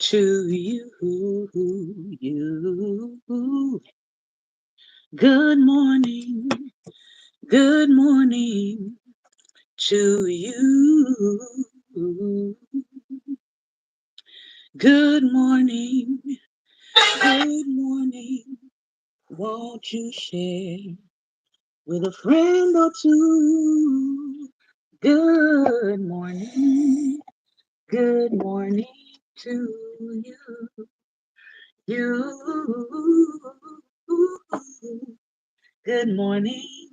to you. Good morning, good morning to you. Good morning, good morning. Won't you share with a friend or two? Good morning, good morning to you. You. Good morning.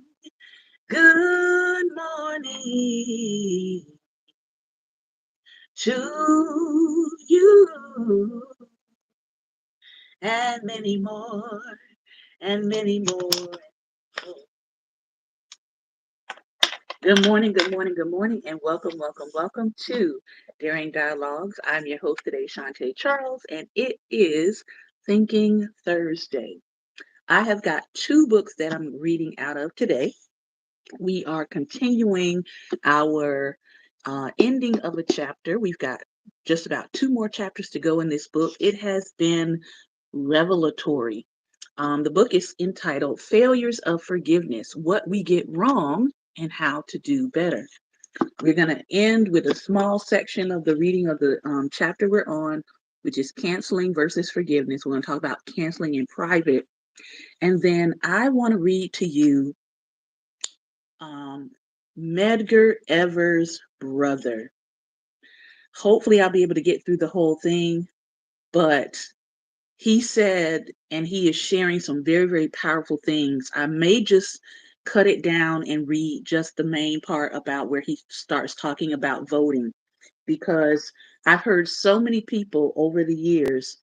Good morning to you and many more and many more. Good morning, good morning, good morning, and welcome, welcome, welcome to Daring Dialogues. I'm your host today, Shantae Charles, and it is Thinking Thursday. I have got two books that I'm reading out of today. We are continuing our ending of a chapter. We've got just about two more chapters to go in this book. It has been revelatory. The book is entitled Failures of Forgiveness, What We Get Wrong and How to Do Better. We're going to end with a small section of the reading of the chapter we're on, which is canceling versus forgiveness. We're going to talk about canceling in private. And then I want to read to you um, Medgar Evers' brother. Hopefully, I'll be able to get through the whole thing, but he said, and he is sharing some very, very powerful things. I may just cut it down and read just the main part about where he starts talking about voting, because I've heard so many people over the years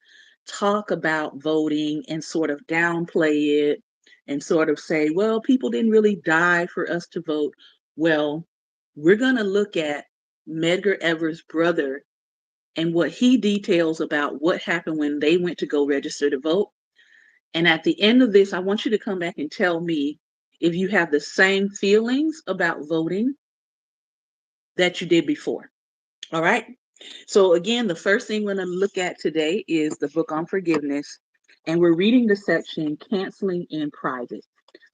talk about voting and sort of downplay it and sort of say, well, people didn't really die for us to vote. Well, we're going to look at Medgar Evers' brother and what he details about what happened when they went to go register to vote. And at the end of this, I want you to come back and tell me if you have the same feelings about voting that you did before. All right. So, again, the first thing we're going to look at today is the book on forgiveness. And we're reading the section Canceling in Private.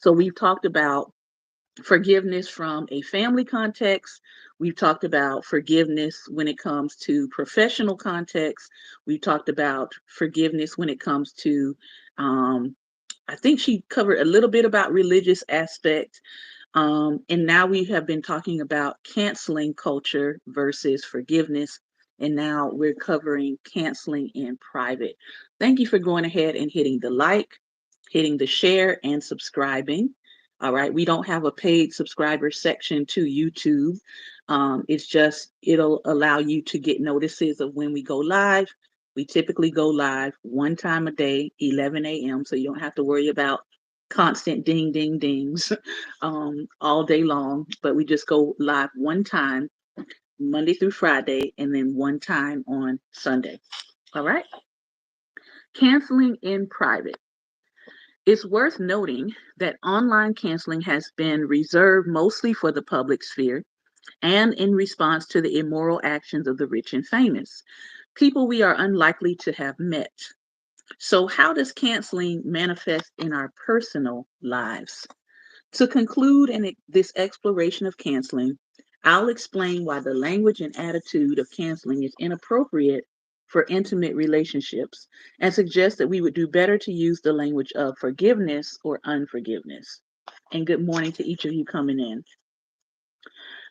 So, we've talked about forgiveness from a family context. We've talked about forgiveness when it comes to professional context. We've talked about forgiveness when it comes to, I think she covered a little bit about religious aspect. And now we have been talking about canceling culture versus forgiveness. And now we're covering canceling in private. Thank you for going ahead and hitting the like, hitting the share, and subscribing. All right. We don't have a paid subscriber section to YouTube. It's just, it'll allow you to get notices of when we go live. We typically go live one time a day, 11 a.m. So you don't have to worry about constant ding, ding, dings all day long. But we just go live one time, Monday through Friday, and then one time on Sunday. All right. Canceling in private. It's worth noting that online canceling has been reserved mostly for the public sphere and in response to the immoral actions of the rich and famous, people we are unlikely to have met. So, how does canceling manifest in our personal lives? To conclude in this exploration of canceling, I'll explain why the language and attitude of canceling is inappropriate for intimate relationships and suggest that we would do better to use the language of forgiveness or unforgiveness. And good morning to each of you coming in.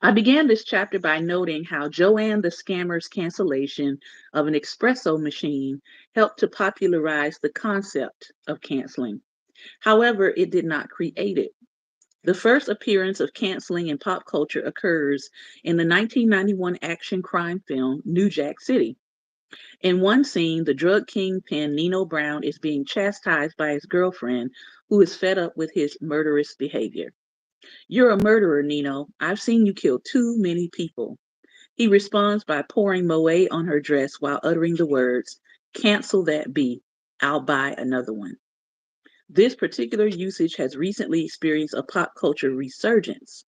I began this chapter by noting how Joanne the Scammer's cancellation of an espresso machine helped to popularize the concept of canceling. However, it did not create it. The first appearance of canceling in pop culture occurs in the 1991 action crime film New Jack City. In one scene, the drug kingpin Nino Brown is being chastised by his girlfriend, who is fed up with his murderous behavior. You're a murderer, Nino. I've seen you kill too many people. He responds by pouring Moet on her dress while uttering the words, cancel that bee. I'll buy another one. This particular usage has recently experienced a pop culture resurgence.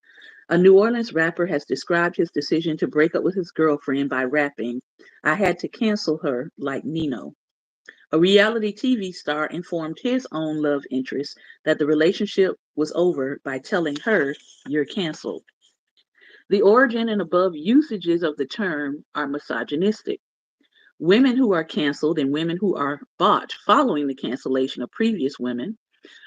A New Orleans rapper has described his decision to break up with his girlfriend by rapping, "I had to cancel her like Nino." A reality TV star informed his own love interest that the relationship was over by telling her, "You're canceled." The origin and above usages of the term are misogynistic. Women who are canceled and women who are bought following the cancellation of previous women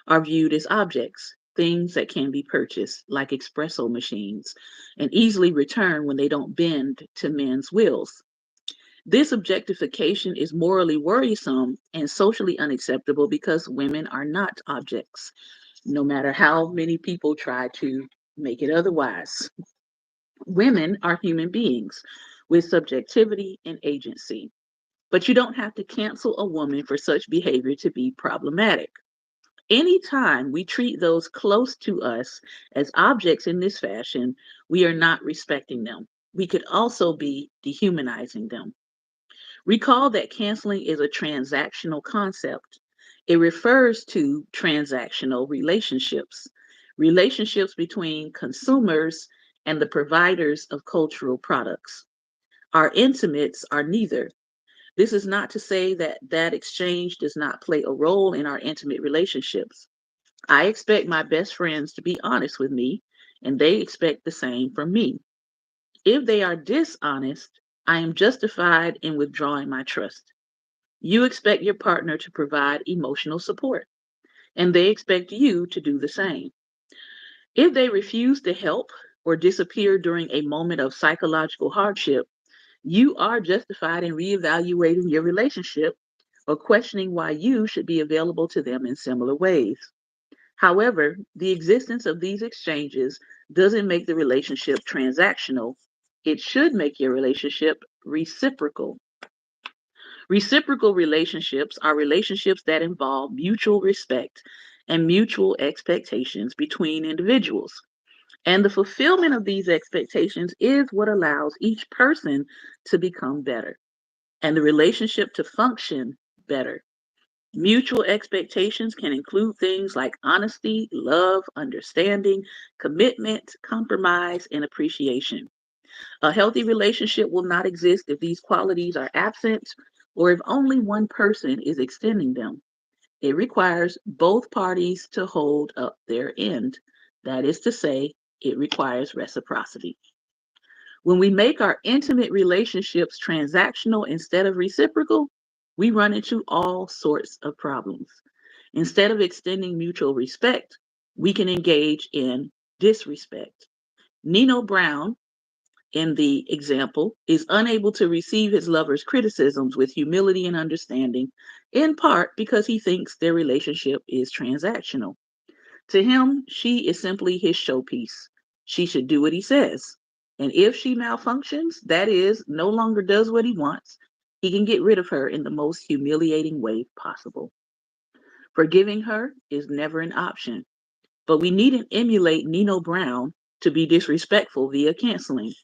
are viewed as objects, things that can be purchased, like espresso machines, and easily returned when they don't bend to men's wills. This objectification is morally worrisome and socially unacceptable because women are not objects, no matter how many people try to make it otherwise. Women are human beings with subjectivity and agency. But you don't have to cancel a woman for such behavior to be problematic. Anytime we treat those close to us as objects in this fashion, we are not respecting them. We could also be dehumanizing them. Recall that canceling is a transactional concept. It refers to transactional relationships, relationships between consumers and the providers of cultural products. Our intimates are neither. This is not to say that that exchange does not play a role in our intimate relationships. I expect my best friends to be honest with me, and they expect the same from me. If they are dishonest, I am justified in withdrawing my trust. You expect your partner to provide emotional support, and they expect you to do the same. If they refuse to help or disappear during a moment of psychological hardship, you are justified in reevaluating your relationship or questioning why you should be available to them in similar ways. However, the existence of these exchanges doesn't make the relationship transactional. It should make your relationship reciprocal. Reciprocal relationships are relationships that involve mutual respect and mutual expectations between individuals. And the fulfillment of these expectations is what allows each person to become better and the relationship to function better. Mutual expectations can include things like honesty, love, understanding, commitment, compromise, and appreciation. A healthy relationship will not exist if these qualities are absent or if only one person is extending them. It requires both parties to hold up their end. That is to say, it requires reciprocity. When we make our intimate relationships transactional instead of reciprocal, we run into all sorts of problems. Instead of extending mutual respect, we can engage in disrespect. Nino Brown, in the example, is unable to receive his lover's criticisms with humility and understanding, in part because he thinks their relationship is transactional. To him, she is simply his showpiece. She should do what he says. And if she malfunctions, that is, no longer does what he wants, he can get rid of her in the most humiliating way possible. Forgiving her is never an option, but we needn't emulate Nino Brown to be disrespectful via canceling.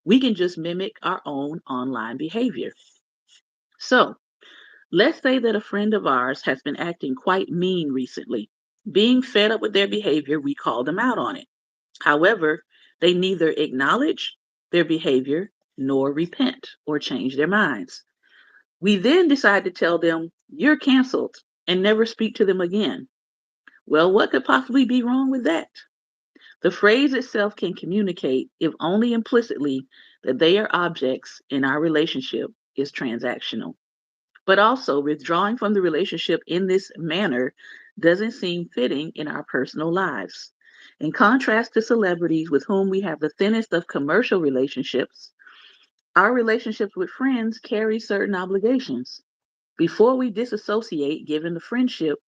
We can just mimic our own online behavior. So, let's say that a friend of ours has been acting quite mean recently. Being fed up with their behavior, we call them out on it. However, they neither acknowledge their behavior nor repent or change their minds. We then decide to tell them, "You're canceled," and never speak to them again. Well, what could possibly be wrong with that? The phrase itself can communicate, if only implicitly, that they are objects and our relationship is transactional. But also, withdrawing from the relationship in this manner doesn't seem fitting in our personal lives. In contrast to celebrities with whom we have the thinnest of commercial relationships, our relationships with friends carry certain obligations. Before we disassociate, given the friendship,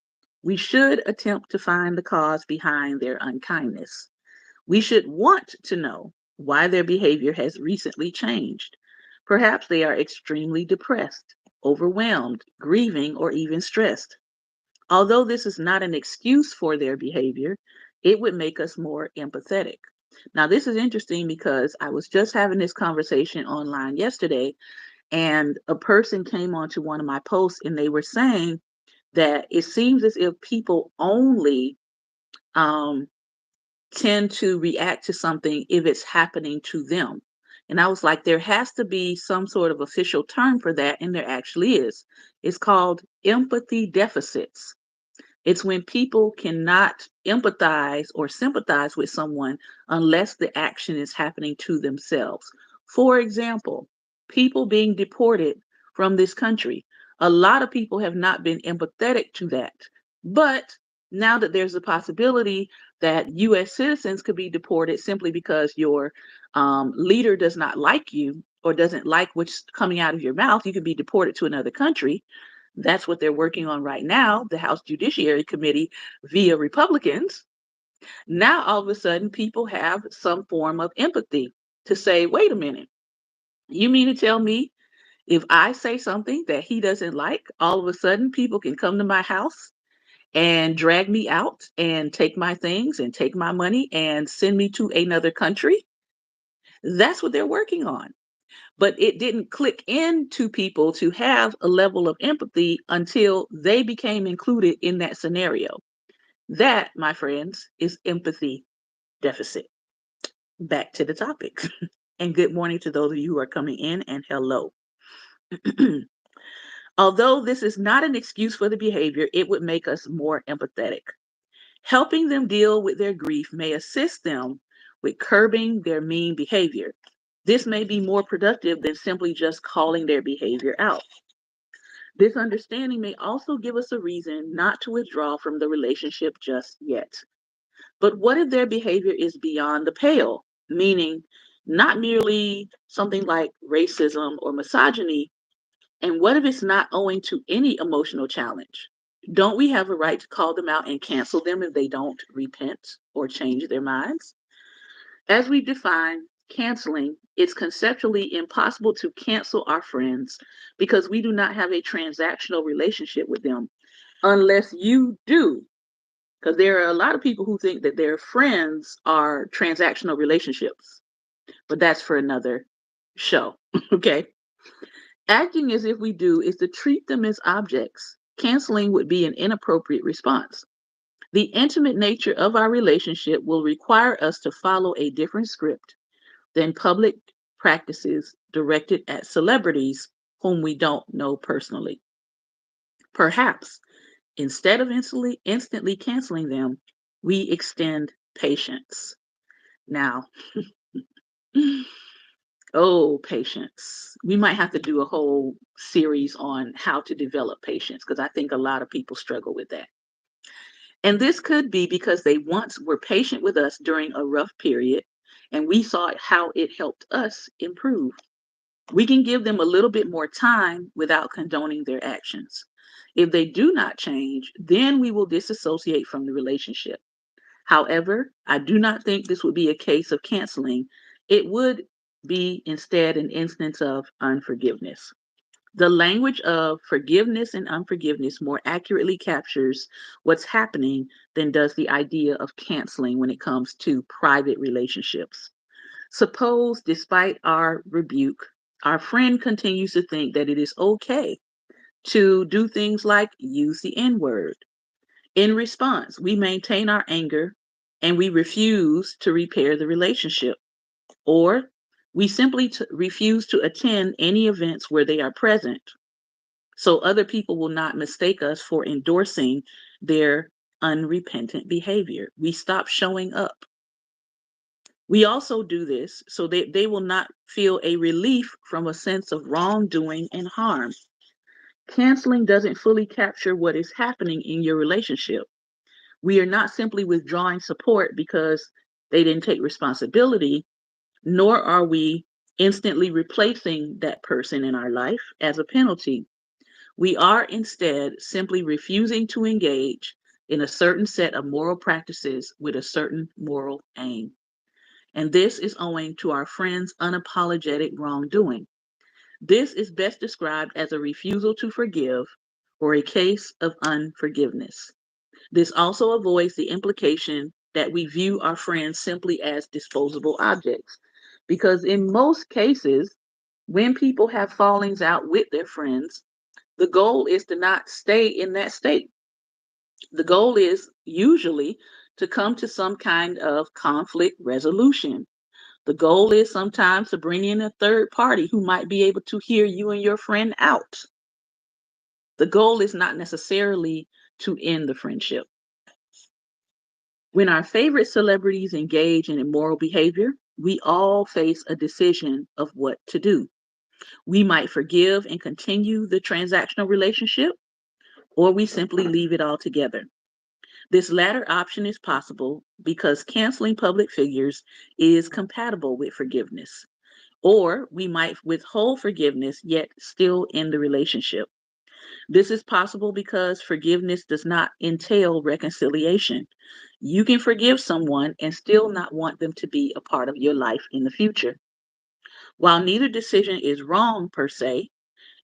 we should attempt to find the cause behind their unkindness. We should want to know why their behavior has recently changed. Perhaps they are extremely depressed, overwhelmed, grieving, or even stressed. Although this is not an excuse for their behavior, it would make us more empathetic. Now, this is interesting because I was just having this conversation online yesterday, and a person came onto one of my posts and they were saying that it seems as if people only um, tend to react to something if it's happening to them. And I was like, there has to be some sort of official term for that, and there actually is. It's called empathy deficits. It's when people cannot empathize or sympathize with someone unless the action is happening to themselves. For example, people being deported from this country. A lot of people have not been empathetic to that. But now that there's a possibility that US citizens could be deported simply because your leader does not like you or doesn't like what's coming out of your mouth, you could be deported to another country. That's what they're working on right now, the House Judiciary Committee via Republicans. Now, all of a sudden, people have some form of empathy to say, wait a minute, you mean to tell me if I say something that he doesn't like, all of a sudden people can come to my house and drag me out and take my things and take my money and send me to another country? That's what they're working on. But it didn't click into people to have a level of empathy until they became included in that scenario. That, my friends, is empathy deficit. Back to the topic. And good morning to those of you who are coming in, and hello. Although this is not an excuse for the behavior, it would make us more empathetic. Helping them deal with their grief may assist them with curbing their mean behavior. This may be more productive than simply just calling their behavior out. This understanding may also give us a reason not to withdraw from the relationship just yet. But what if their behavior is beyond the pale? Meaning, not merely something like racism or misogyny, and what if it's not owing to any emotional challenge? Don't we have a right to call them out and cancel them if they don't repent or change their minds? As we define canceling, it's conceptually impossible to cancel our friends because we do not have a transactional relationship with them unless you do. Because there are a lot of people who think that their friends are transactional relationships, but that's for another show. Okay. Acting as if we do is to treat them as objects. Canceling would be an inappropriate response. The intimate nature of our relationship will require us to follow a different script than public practices directed at celebrities whom we don't know personally. Perhaps instead of instantly canceling them, we extend patience. Now, oh, patience. We might have to do a whole series on how to develop patience because I think a lot of people struggle with that. And this could be because they once were patient with us during a rough period and we saw how it helped us improve. We can give them a little bit more time without condoning their actions. If they do not change, then we will disassociate from the relationship. However, I do not think this would be a case of canceling. It would be instead an instance of unforgiveness. The language of forgiveness and unforgiveness more accurately captures what's happening than does the idea of canceling when it comes to private relationships. Suppose, despite our rebuke, our friend continues to think that it is okay to do things like use the N word. In response, we maintain our anger and we refuse to repair the relationship, or we simply refuse to attend any events where they are present so other people will not mistake us for endorsing their unrepentant behavior. We stop showing up. We also do this so that they will not feel a relief from a sense of wrongdoing and harm. Canceling doesn't fully capture what is happening in your relationship. We are not simply withdrawing support because they didn't take responsibility, nor are we instantly replacing that person in our life as a penalty. We are instead simply refusing to engage in a certain set of moral practices with a certain moral aim. And this is owing to our friend's unapologetic wrongdoing. This is best described as a refusal to forgive or a case of unforgiveness. This also avoids the implication that we view our friends simply as disposable objects. Because in most cases, when people have fallings out with their friends, the goal is to not stay in that state. The goal is usually to come to some kind of conflict resolution. The goal is sometimes to bring in a third party who might be able to hear you and your friend out. The goal is not necessarily to end the friendship. When our favorite celebrities engage in immoral behavior, we all face a decision of what to do. We might forgive and continue the transactional relationship, or we simply leave it all together. This latter option is possible because canceling public figures is compatible with forgiveness. Or we might withhold forgiveness yet still end the relationship. This is possible because forgiveness does not entail reconciliation. You can forgive someone and still not want them to be a part of your life in the future. While neither decision is wrong per se,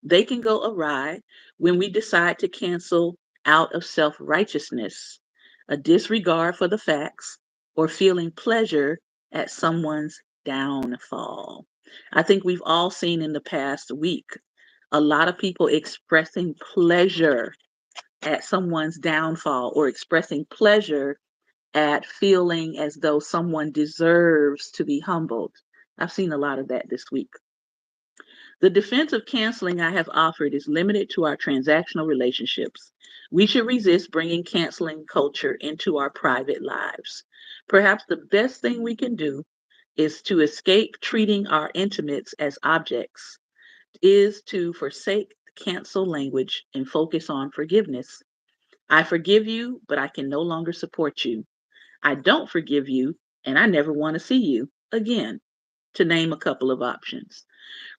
they can go awry when we decide to cancel out of self righteousness, a disregard for the facts, or feeling pleasure at someone's downfall. I think we've all seen in the past week a lot of people expressing pleasure at someone's downfall or expressing pleasure at feeling as though someone deserves to be humbled. I've seen a lot of that this week. The defense of canceling I have offered is limited to our transactional relationships. We should resist bringing canceling culture into our private lives. Perhaps the best thing we can do is to escape treating our intimates as objects, is to forsake cancel language and focus on forgiveness. I forgive you, but I can no longer support you. I don't forgive you, and I never want to see you again, to name a couple of options.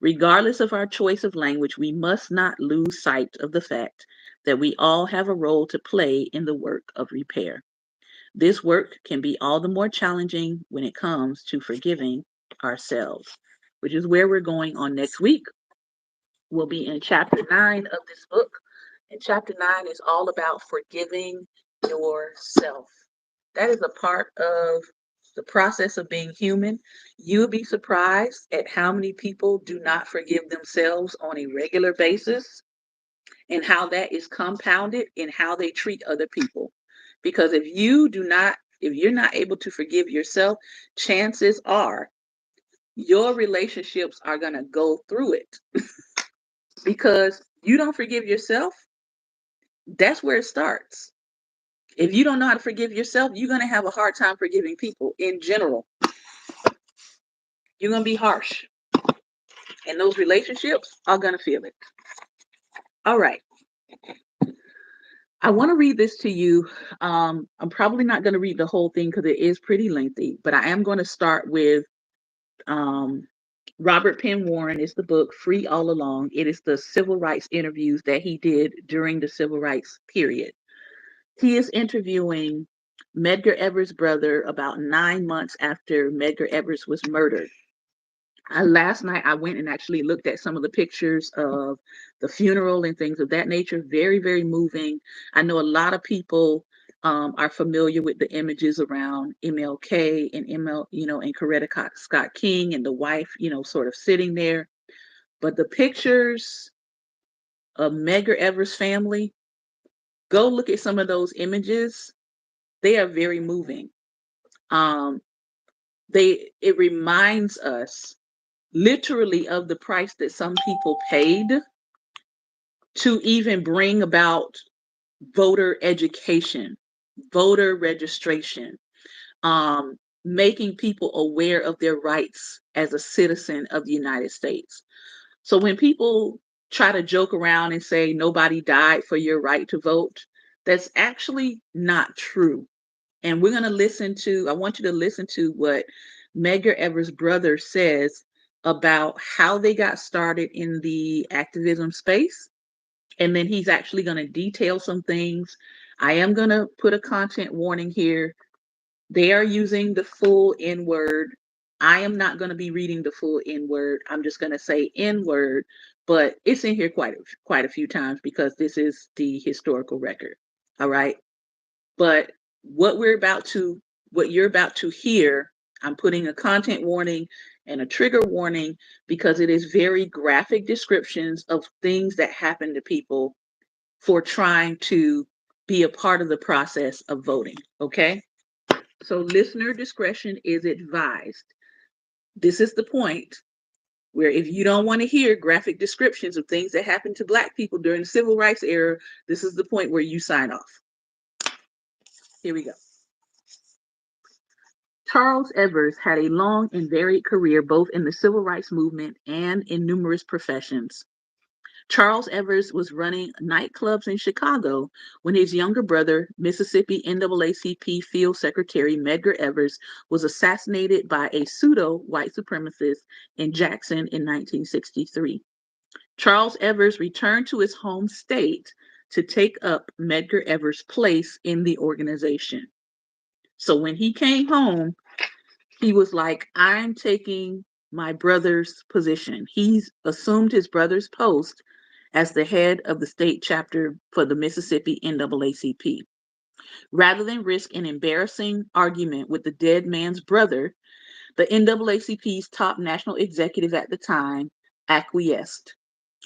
Regardless of our choice of language, we must not lose sight of the fact that we all have a role to play in the work of repair. This work can be all the more challenging when it comes to forgiving ourselves, which is where we're going on next week. We'll be in chapter 9 of this book. And chapter 9 is all about forgiving yourself. That is a part of the process of being human. You'll be surprised at how many people do not forgive themselves on a regular basis and how that is compounded in how they treat other people. Because if you're not able to forgive yourself, chances are your relationships are going to go through it because you don't forgive yourself. That's where it starts. If you don't know how to forgive yourself, you're going to have a hard time forgiving people in general. You're going to be harsh, and those relationships are going to feel it. All right. I want to read this to you. I'm probably not going to read the whole thing because it is pretty lengthy, but I am going to start with um, Robert Penn Warren is the book Free All Along. It is the civil rights interviews that he did during the civil rights period. He is interviewing Medgar Evers' brother about 9 months after Medgar Evers was murdered. Last night, I went and actually looked at some of the pictures of the funeral and things of that nature. Very, very moving. I know a lot of people are familiar with the images around MLK and and Coretta Scott King and the wife, sort of sitting there. But the pictures of Medgar Evers' family, go look at some of those images. They are very moving. Um, it reminds us literally of the price that some people paid to even bring about voter education, voter registration, making people aware of their rights as a citizen of the United States. So when people try to joke around and say nobody died for your right to vote, that's actually not true. And I want you to listen to what Medgar Evers' brother says about how they got started in the activism space. And then he's actually going to detail some things. I am going to put a content warning here. They are using the full N word. I am not going to be reading the full N word. I'm just going to say N word, but it's in here quite a few times because this is the historical record. All right. But what you're about to hear, I'm putting a content warning and a trigger warning because it is very graphic descriptions of things that happen to people for trying to be a part of the process of voting. Okay. So listener discretion is advised. This is the point where if you don't want to hear graphic descriptions of things that happened to Black people during the civil rights era, this is the point where you sign off. Here we go. Charles Evers had a long and varied career both in the civil rights movement and in numerous professions. Charles Evers was running nightclubs in Chicago when his younger brother, Mississippi NAACP Field Secretary Medgar Evers, was assassinated by a pseudo white supremacist in Jackson in 1963. Charles Evers returned to his home state to take up Medgar Evers' place in the organization. So when he came home, he was like, I'm taking my brother's position. He's assumed his brother's post as the head of the state chapter for the Mississippi NAACP. Rather than risk an embarrassing argument with the dead man's brother, the NAACP's top national executive at the time acquiesced.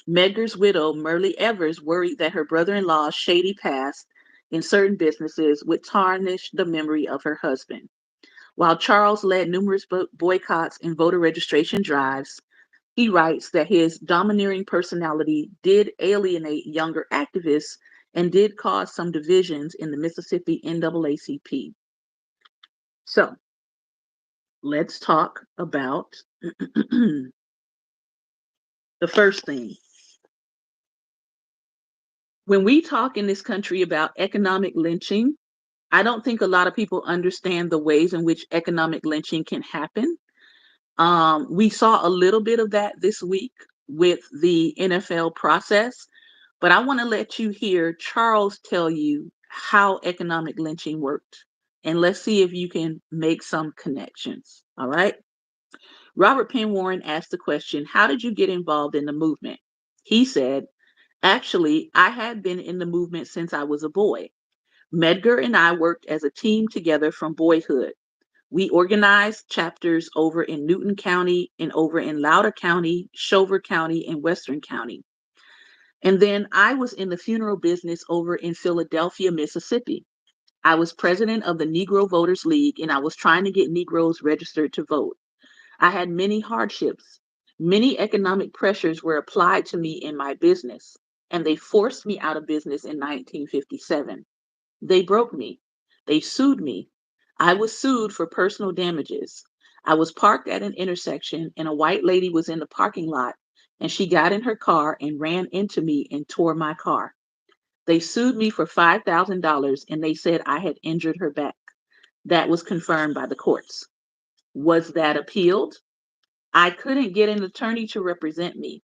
Medgar's widow, Merle Evers, worried that her brother-in-law's shady past in certain businesses would tarnish the memory of her husband. While Charles led numerous boycotts and voter registration drives, he writes that his domineering personality did alienate younger activists and did cause some divisions in the Mississippi NAACP. So let's talk about the first thing. When we talk in this country about economic lynching, I don't think a lot of people understand the ways in which economic lynching can happen. We saw a little bit of that this week with the NFL process, but I want to let you hear Charles tell you how economic lynching worked. And let's see if you can make some connections. All right. Robert Penn Warren asked the question, how did you get involved in the movement? He said, actually, I had been in the movement since I was a boy. Medgar and I worked as a team together from boyhood. We organized chapters over in Newton County and over in Loudoun County, Shover County, and Western County. And then I was in the funeral business over in Philadelphia, Mississippi. I was president of the Negro Voters League and I was trying to get Negroes registered to vote. I had many hardships. Many economic pressures were applied to me in my business, and they forced me out of business in 1957. They broke me. They sued me. I was sued for personal damages. I was parked at an intersection and a white lady was in the parking lot and she got in her car and ran into me and tore my car. They sued me for $5,000 and they said I had injured her back. That was confirmed by the courts. Was that appealed? I couldn't get an attorney to represent me.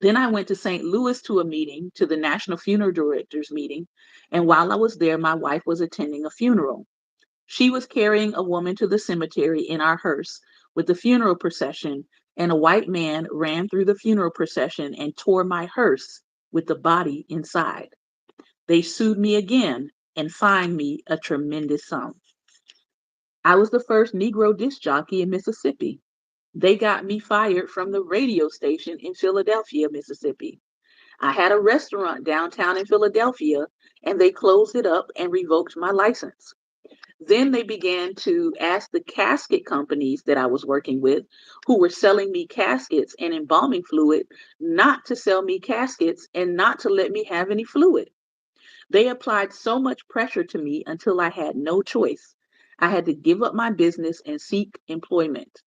Then I went to St. Louis to a meeting, to the National Funeral Directors meeting, and while I was there, my wife was attending a funeral. She was carrying a woman to the cemetery in our hearse with the funeral procession, and a white man ran through the funeral procession and tore my hearse with the body inside. They sued me again and fined me a tremendous sum. I was the first Negro disc jockey in Mississippi. They got me fired from the radio station in Philadelphia, Mississippi. I had a restaurant downtown in Philadelphia, and they closed it up and revoked my license. Then they began to ask the casket companies that I was working with, who were selling me caskets and embalming fluid, not to sell me caskets and not to let me have any fluid. They applied so much pressure to me until I had no choice. I had to give up my business and seek employment.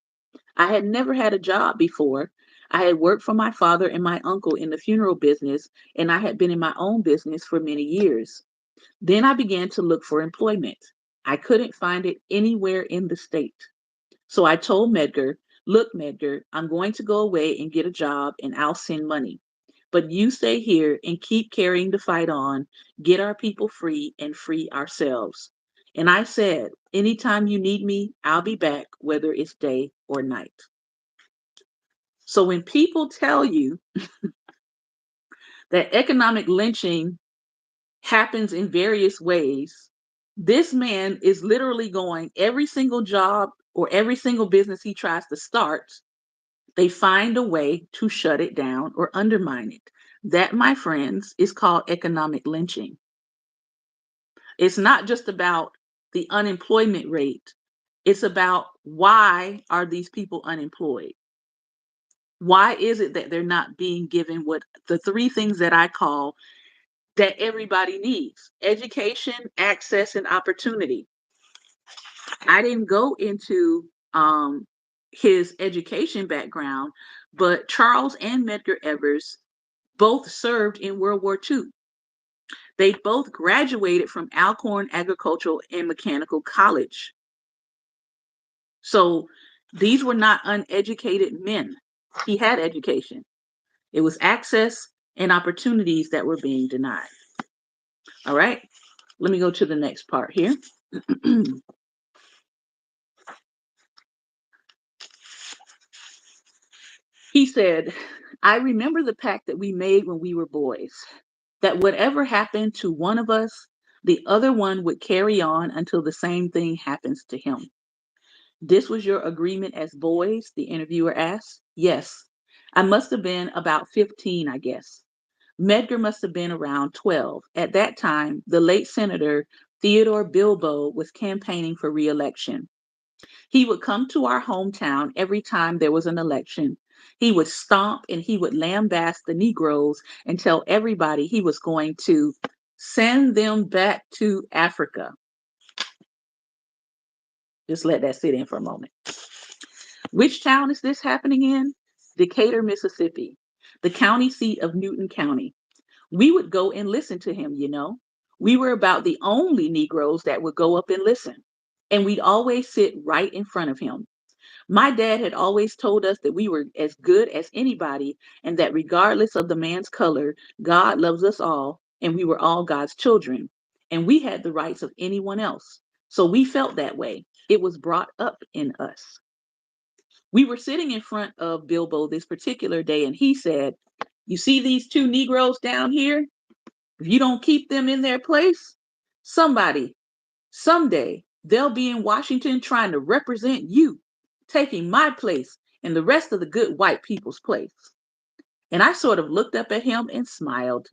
I had never had a job before. I had worked for my father and my uncle in the funeral business, and I had been in my own business for many years. Then I began to look for employment. I couldn't find it anywhere in the state. So I told Medgar, look, Medgar, I'm going to go away and get a job and I'll send money. But you stay here and keep carrying the fight on, get our people free and free ourselves. And I said, anytime you need me, I'll be back, whether it's day or night. So when people tell you that economic lynching happens in various ways, this man is literally going every single job or every single business he tries to start, they find a way to shut it down or undermine it. That, my friends, is called economic lynching. It's not just about the unemployment rate. It's about why are these people unemployed? Why is it that they're not being given what the three things that I call that everybody needs: education, access, and opportunity? I didn't go into his education background, but Charles and Medgar Evers both served in World War II. They both graduated from Alcorn Agricultural and Mechanical College. So these were not uneducated men. He had education. It was access and opportunities that were being denied. All right, let me go to the next part here. He said, I remember the pact that we made when we were boys, that whatever happened to one of us, the other one would carry on until the same thing happens to him. This was your agreement as boys? The interviewer asked. Yes. I must have been about 15, I guess. Medgar must have been around 12. At that time, the late Senator Theodore Bilbo was campaigning for re-election. He would come to our hometown every time there was an election. He would stomp and he would lambaste the Negroes and tell everybody he was going to send them back to Africa. Just let that sit in for a moment. Which town is this happening in? Decatur, Mississippi, the county seat of Newton County. We would go and listen to him, you know. We were about the only Negroes that would go up and listen. And we'd always sit right in front of him. My dad had always told us that we were as good as anybody and that regardless of the man's color, God loves us all and we were all God's children. And we had the rights of anyone else. So we felt that way. It was brought up in us. We were sitting in front of Bilbo this particular day, and he said, you see these two Negroes down here? If you don't keep them in their place, somebody, someday, they'll be in Washington trying to represent you, taking my place and the rest of the good white people's place. And I sort of looked up at him and smiled.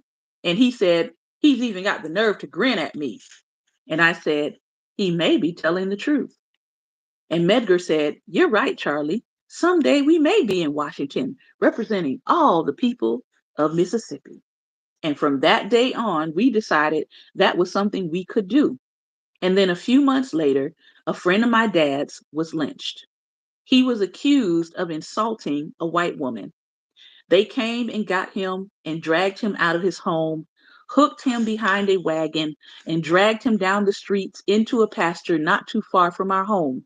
And he said, he's even got the nerve to grin at me. And I said, he may be telling the truth. And Medgar said, you're right, Charlie. Someday we may be in Washington representing all the people of Mississippi. And from that day on, we decided that was something we could do. And then a few months later, a friend of my dad's was lynched. He was accused of insulting a white woman. They came and got him and dragged him out of his home, hooked him behind a wagon, and dragged him down the streets into a pasture not too far from our home,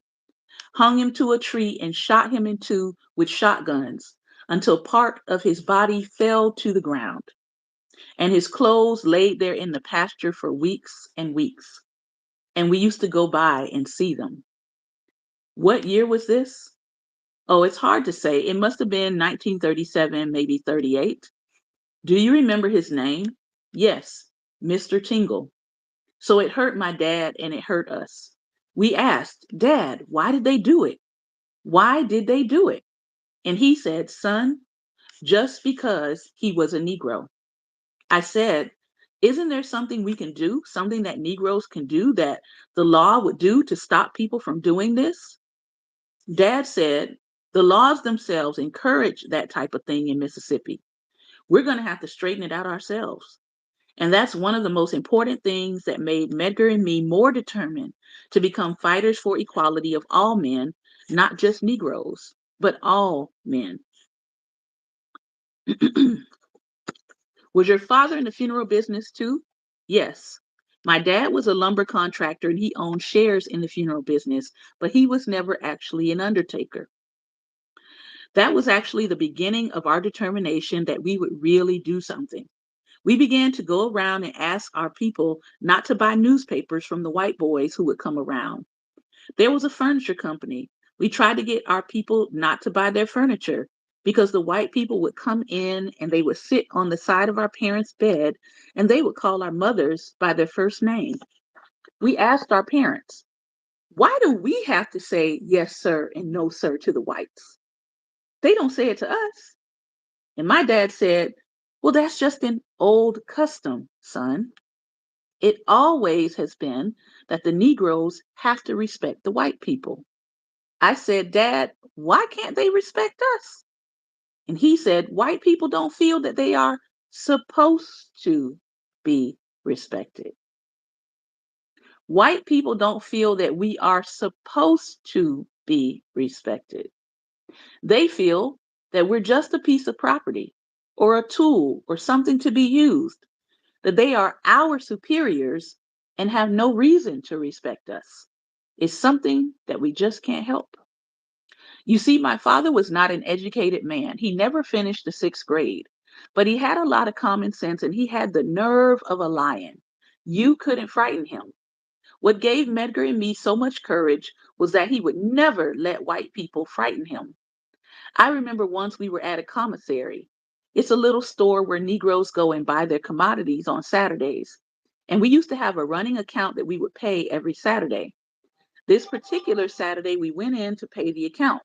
hung him to a tree, and shot him in two with shotguns until part of his body fell to the ground, and his clothes laid there in the pasture for weeks and weeks. And we used to go by and see them. What year was this? Oh, it's hard to say. It must have been 1937, maybe 38. Do you remember his name? Yes, Mr. Tingle. So it hurt my dad and it hurt us. We asked, Dad, why did they do it? Why did they do it? And he said, son, just because he was a Negro. I said, isn't there something we can do, something that Negroes can do that the law would do to stop people from doing this? Dad said, the laws themselves encourage that type of thing in Mississippi. We're going to have to straighten it out ourselves. And that's one of the most important things that made Medgar and me more determined to become fighters for equality of all men, not just Negroes, but all men. Was your father in the funeral business too? Yes. My dad was a lumber contractor and he owned shares in the funeral business, but he was never actually an undertaker. That was actually the beginning of our determination that we would really do something. We began to go around and ask our people not to buy newspapers from the white boys who would come around. There was a furniture company. We tried to get our people not to buy their furniture because the white people would come in and they would sit on the side of our parents' bed and they would call our mothers by their first name. We asked our parents, why do we have to say yes, sir, and no, sir to the whites? They don't say it to us. And my dad said, well, that's just an old custom, son. It always has been that the Negroes have to respect the white people. I said, Dad, why can't they respect us? And he said, white people don't feel that they are supposed to be respected. White people don't feel that we are supposed to be respected. They feel that we're just a piece of property or a tool or something to be used, that they are our superiors and have no reason to respect us. It's something that we just can't help. You see, my father was not an educated man. He never finished the sixth grade, but he had a lot of common sense and he had the nerve of a lion. You couldn't frighten him. What gave Medgar and me so much courage was that he would never let white people frighten him. I remember once we were at a commissary. It's a little store where Negroes go and buy their commodities on Saturdays. And we used to have a running account that we would pay every Saturday. This particular Saturday, we went in to pay the account.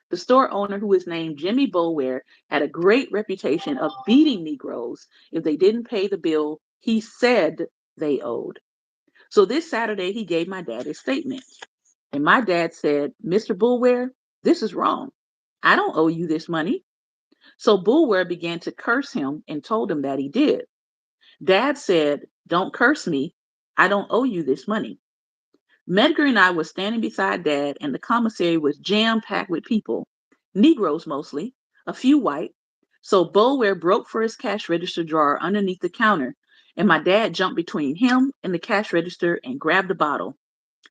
The store owner, who is named Jimmy Boulware, had a great reputation of beating Negroes if they didn't pay the bill he said they owed. So this Saturday, he gave my dad his statement. And my dad said, Mr. Boulware, this is wrong. I don't owe you this money. So Boulware began to curse him and told him that he did. Dad said, don't curse me. I don't owe you this money. Medgar and I were standing beside Dad, and the commissary was jam-packed with people, Negroes mostly, a few white. So Boulware broke for his cash register drawer underneath the counter, and my dad jumped between him and the cash register and grabbed a bottle.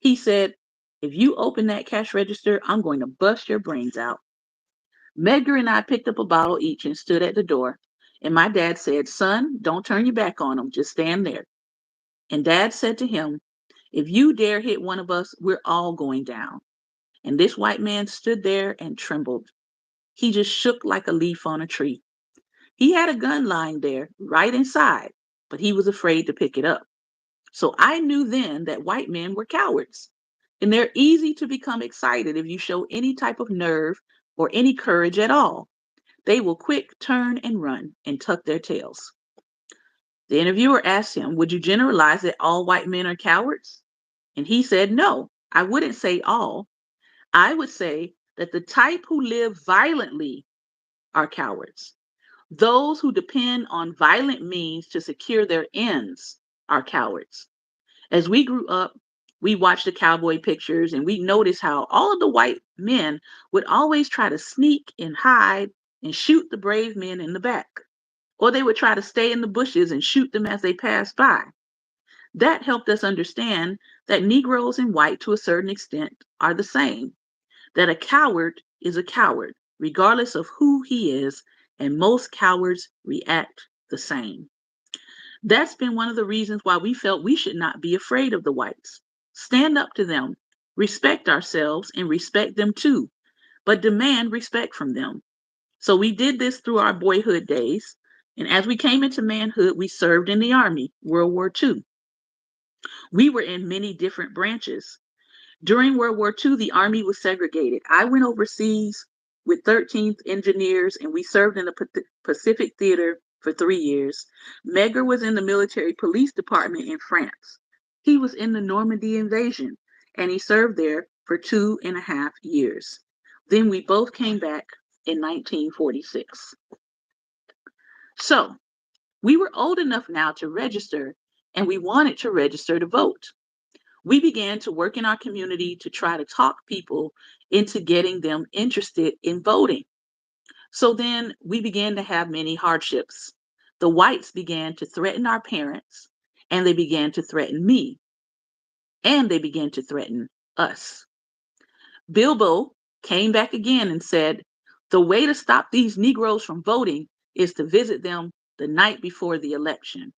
He said, if you open that cash register, I'm going to bust your brains out. Medgar and I picked up a bottle each and stood at the door. And my dad said, son, don't turn your back on him. Just stand there. And Dad said to him, if you dare hit one of us, we're all going down. And this white man stood there and trembled. He just shook like a leaf on a tree. He had a gun lying there right inside, but he was afraid to pick it up. So I knew then that white men were cowards. And they're easy to become excited if you show any type of nerve or any courage at all. They will quick turn and run and tuck their tails. The interviewer asked him, would you generalize that all white men are cowards? And he said, no, I wouldn't say all. I would say that the type who live violently are cowards. Those who depend on violent means to secure their ends are cowards. As we grew up, we watched the cowboy pictures and we noticed how all of the white men would always try to sneak and hide and shoot the brave men in the back. Or they would try to stay in the bushes and shoot them as they passed by. That helped us understand that Negroes and white, to a certain extent, are the same, that a coward is a coward, regardless of who he is, and most cowards react the same. That's been one of the reasons why we felt we should not be afraid of the whites. Stand up to them, respect ourselves, and respect them too, but demand respect from them. So we did this through our boyhood days, and as we came into manhood, we served in the Army, World War II. We were in many different branches. During World War II, the Army was segregated. I went overseas with 13th Engineers, and we served in the Pacific Theater for 3 years. Medgar was in the military police department in France. He was in the Normandy invasion, and he served there for 2.5 years. Then we both came back in 1946. So we were old enough now to register, and we wanted to register to vote. We began to work in our community to try to talk people into getting them interested in voting. So then we began to have many hardships. The whites began to threaten our parents, and they began to threaten me, and they began to threaten us. Bilbo came back again and said, the way to stop these Negroes from voting is to visit them the night before the election.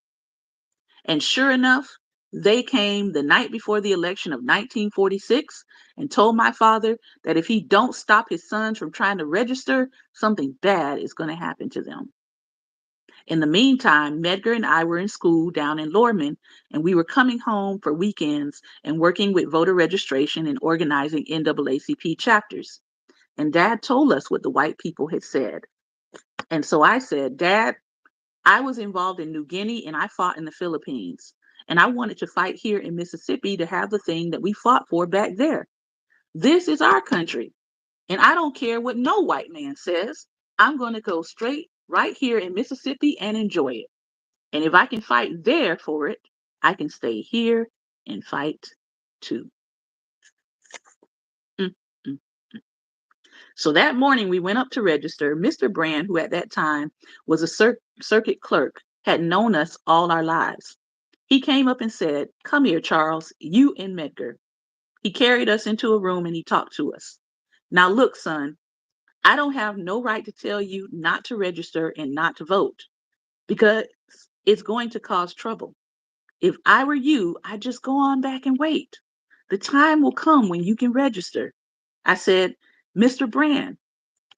And sure enough, they came the night before the election of 1946 and told my father that if he don't stop his sons from trying to register, something bad is going to happen to them. In the meantime, Medgar and I were in school down in Lorman, and we were coming home for weekends and working with voter registration and organizing NAACP chapters. And Dad told us what the white people had said. And so I said, Dad, I was involved in New Guinea and I fought in the Philippines. And I wanted to fight here in Mississippi to have the thing that we fought for back there. This is our country, and I don't care what no white man says. I'm going to go straight right here in Mississippi and enjoy it. And if I can fight there for it, I can stay here and fight too. Mm, mm. So that morning we went up to register. Mr. Brand, who at that time was a circuit clerk, had known us all our lives. He came up and said, "Come here, Charles, you and Medgar." He carried us into a room and he talked to us. "Now look, son, I don't have no right to tell you not to register and not to vote because it's going to cause trouble. If I were you, I'd just go on back and wait. The time will come when you can register." I said, "Mr. Brand,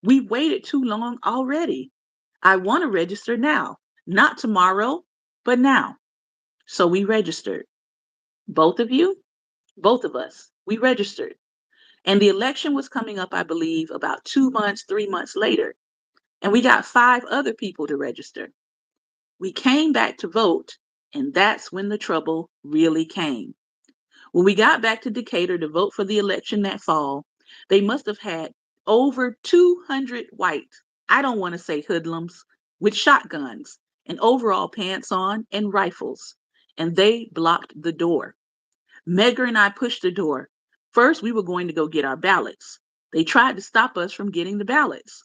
we've waited too long already. I want to register now, not tomorrow, but now." So we registered. Both of you? Both of us. We registered. And the election was coming up, I believe, about 2 months, 3 months later. And we got 5 other people to register. We came back to vote, and that's when the trouble really came. When we got back to Decatur to vote for the election that fall, they must have had over 200 white, I don't want to say hoodlums, with shotguns and overall pants on and rifles. And they blocked the door. Medgar and I pushed the door. First, we were going to go get our ballots. They tried to stop us from getting the ballots.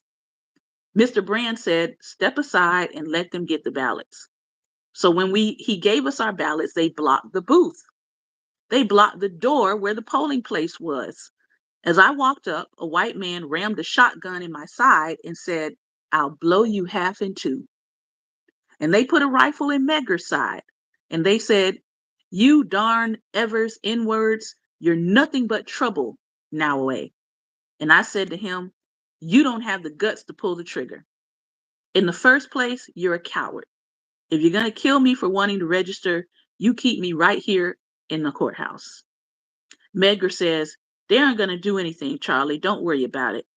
Mr. Brand said, "Step aside and let them get the ballots." So when he gave us our ballots, they blocked the booth. They blocked the door where the polling place was. As I walked up, a white man rammed a shotgun in my side and said, "I'll blow you half in two." And they put a rifle in Medgar's side. And they said, "You darn Evers N-words, you're nothing but trouble now away." And I said to him, "You don't have the guts to pull the trigger. In the first place, you're a coward. If you're going to kill me for wanting to register, you keep me right here in the courthouse." Medgar says, "They aren't going to do anything, Charlie. Don't worry about it."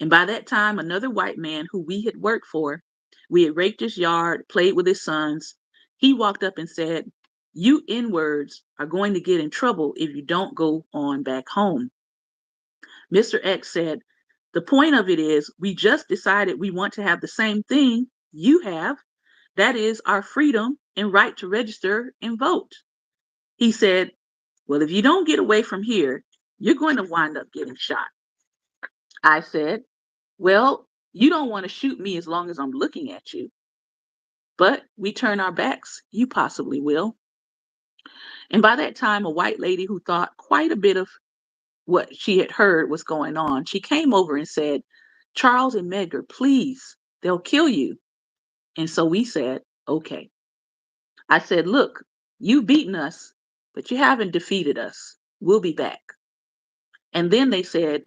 And by that time, another white man who we had worked for, we had raked his yard, played with his sons, he walked up and said, "You N-words are going to get in trouble if you don't go on back home." Mr. X said, "The point of it is we just decided we want to have the same thing you have. That is our freedom and right to register and vote." He said, "Well, if you don't get away from here, you're going to wind up getting shot." I said, "Well, you don't want to shoot me as long as I'm looking at you. But we turn our backs, you possibly will." And by that time, a white lady who thought quite a bit of what she had heard was going on, she came over and said, "Charles and Medgar, please, they'll kill you." And so we said, "Okay." I said, "Look, you've beaten us, but you haven't defeated us. We'll be back." And then they said,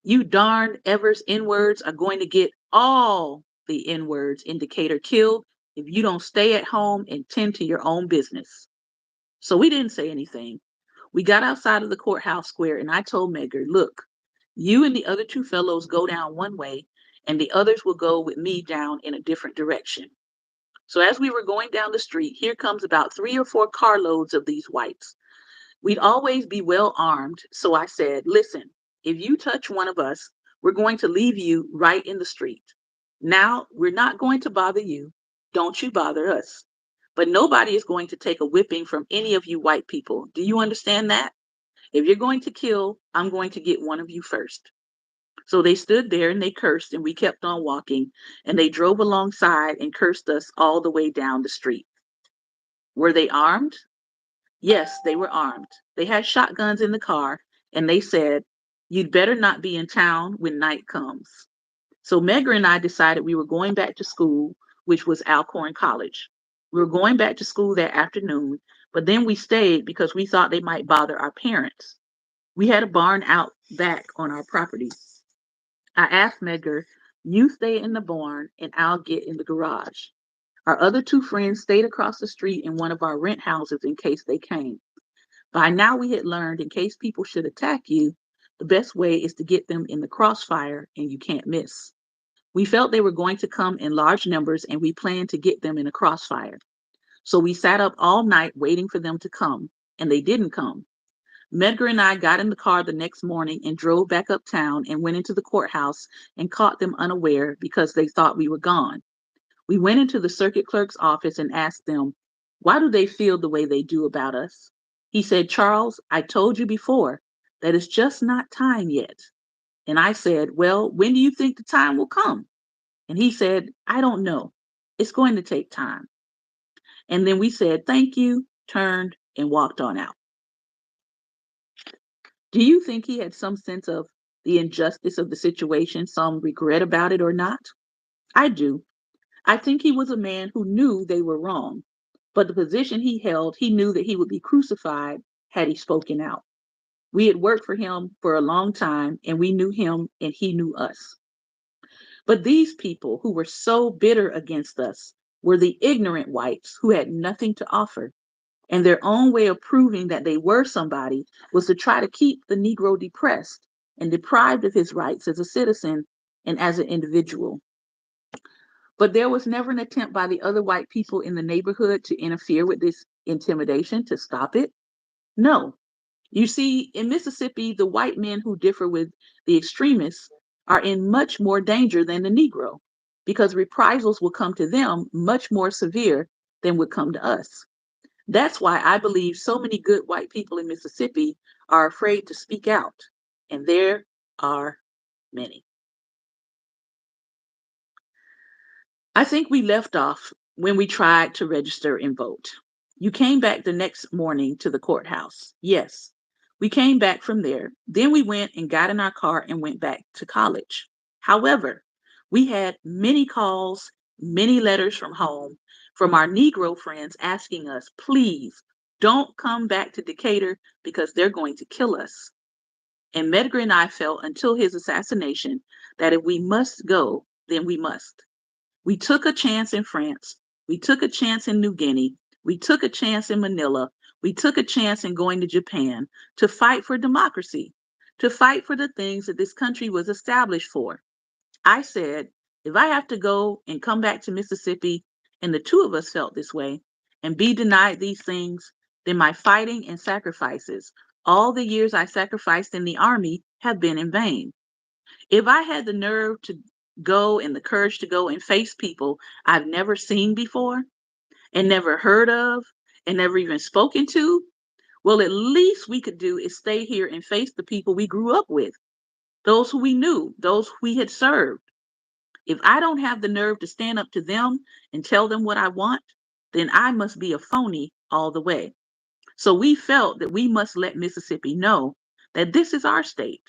"You darn Evers N-words are going to get all the N-words in Decatur killed if you don't stay at home and tend to your own business." So we didn't say anything. We got outside of the courthouse square and I told Medgar, "Look, you and the other 2 fellows go down one way and the others will go with me down in a different direction." So as we were going down the street, here comes about 3 or 4 carloads of these whites. We'd always be well armed, so I said, "Listen, if you touch one of us, we're going to leave you right in the street. Now, we're not going to bother you. Don't you bother us. But nobody is going to take a whipping from any of you white people. Do you understand that? If you're going to kill, I'm going to get one of you first." So they stood there and they cursed, and we kept on walking, and they drove alongside and cursed us all the way down the street. Were they armed? Yes, they were armed. They had shotguns in the car, and they said, "You'd better not be in town when night comes." So Medgar and I decided we were going back to school, which was Alcorn College. We were going back to school that afternoon, but then we stayed because we thought they might bother our parents. We had a barn out back on our property. I asked Medgar, "You stay in the barn and I'll get in the garage." Our other 2 friends stayed across the street in one of our rent houses in case they came. By now we had learned in case people should attack you, the best way is to get them in the crossfire and you can't miss. We felt they were going to come in large numbers and we planned to get them in a crossfire. So we sat up all night waiting for them to come, and they didn't come. Medgar and I got in the car the next morning and drove back uptown and went into the courthouse and caught them unaware because they thought we were gone. We went into the circuit clerk's office and asked them, why do they feel the way they do about us? He said, Charles, I told you before that it's just not time yet. And I said, well, when do you think the time will come? And he said, I don't know. It's going to take time. And then we said, thank you, turned, and walked on out. Do you think he had some sense of the injustice of the situation, some regret about it or not? I do. I think he was a man who knew they were wrong, but the position he held, he knew that he would be crucified had he spoken out. We had worked for him for a long time, and we knew him and he knew us. But these people who were so bitter against us were the ignorant whites who had nothing to offer. And their own way of proving that they were somebody was to try to keep the Negro depressed and deprived of his rights as a citizen and as an individual. But there was never an attempt by the other white people in the neighborhood to interfere with this intimidation, to stop it. No. You see, in Mississippi, the white men who differ with the extremists are in much more danger than the Negro because reprisals will come to them much more severe than would come to us. That's why I believe so many good white people in Mississippi are afraid to speak out, and there are many. I think we left off when we tried to register and vote. You came back the next morning to the courthouse. Yes, we came back from there. Then we went and got in our car and went back to college. However, we had many calls, many letters from home, from our Negro friends asking us, please don't come back to Decatur because they're going to kill us. And Medgar and I felt until his assassination that if we must go, then we must. We took a chance in France. We took a chance in New Guinea. We took a chance in Manila. We took a chance in going to Japan to fight for democracy, to fight for the things that this country was established for. I said, if I have to go and come back to Mississippi, and the two of us felt this way, and be denied these things, then my fighting and sacrifices, all the years I sacrificed in the army, have been in vain. If I had the nerve to go and the courage to go and face people I've never seen before and never heard of and never even spoken to, well, at least we could do is stay here and face the people we grew up with, those who we knew, those we had served. If I don't have the nerve to stand up to them and tell them what I want, then I must be a phony all the way. So we felt that we must let Mississippi know that this is our state.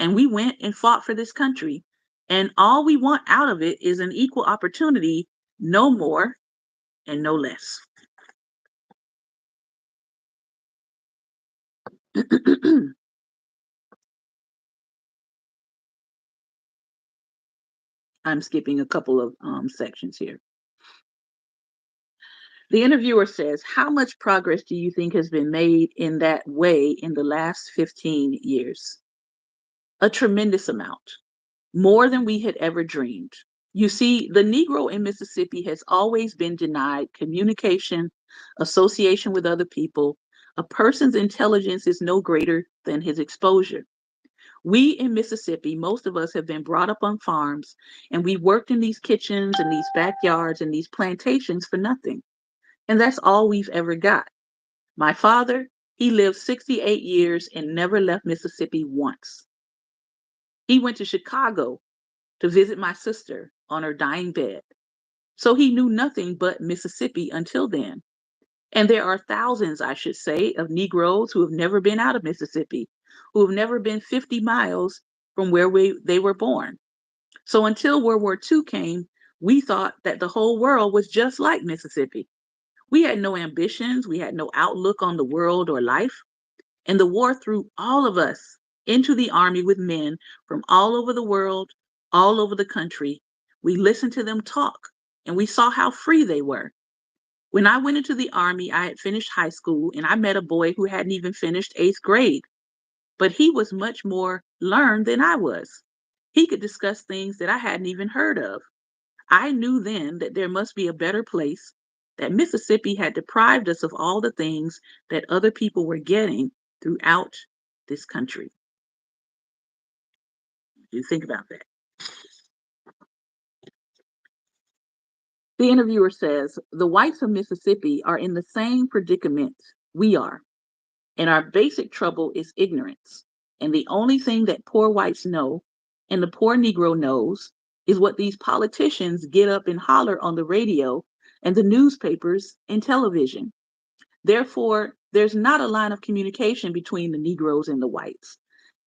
And we went and fought for this country. And all we want out of it is an equal opportunity, no more and no less. I'm skipping a couple of sections here. The interviewer says, how much progress do you think has been made in that way in the last 15 years? A tremendous amount, more than we had ever dreamed. You see, the Negro in Mississippi has always been denied communication, association with other people. A person's intelligence is no greater than his exposure. We in Mississippi, most of us have been brought up on farms, and we worked in these kitchens and these backyards and these plantations for nothing. And that's all we've ever got. My father, he lived 68 years and never left Mississippi once. He went to Chicago to visit my sister on her dying bed. So he knew nothing but Mississippi until then. And there are thousands, I should say, of Negroes who have never been out of Mississippi, who have never been 50 miles from where they were born. So until World War II came, we thought that the whole world was just like Mississippi. We had no ambitions, we had no outlook on the world or life. And the war threw all of us into the army with men from all over the world, all over the country. We listened to them talk and we saw how free they were. When I went into the army, I had finished high school and I met a boy who hadn't even finished 8th grade, but he was much more learned than I was. He could discuss things that I hadn't even heard of. I knew then that there must be a better place, that Mississippi had deprived us of all the things that other people were getting, throughout this country. You think about that. The interviewer says, the whites of Mississippi are in the same predicament we are, and our basic trouble is ignorance. And the only thing that poor whites know, and the poor Negro knows, is what these politicians get up and holler on the radio and the newspapers and television. Therefore, there's not a line of communication between the Negroes and the whites.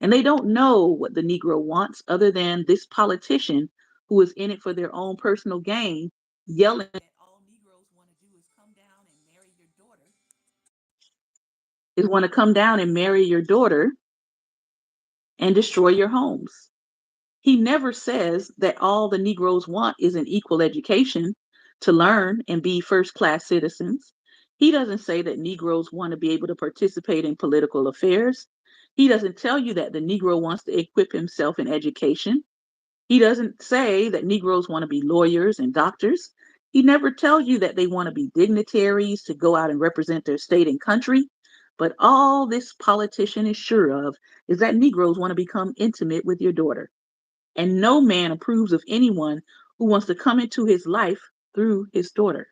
And they don't know what the Negro wants other than this politician who is in it for their own personal gain, yelling that all Negroes want to do is come down and marry your daughter, and destroy your homes. He never says that all the Negroes want is an equal education to learn and be first class citizens. He doesn't say that Negroes want to be able to participate in political affairs. He doesn't tell you that the Negro wants to equip himself in education. He doesn't say that Negroes want to be lawyers and doctors. He never tells you that they want to be dignitaries to go out and represent their state and country. But all this politician is sure of is that Negroes want to become intimate with your daughter. And no man approves of anyone who wants to come into his life through his daughter.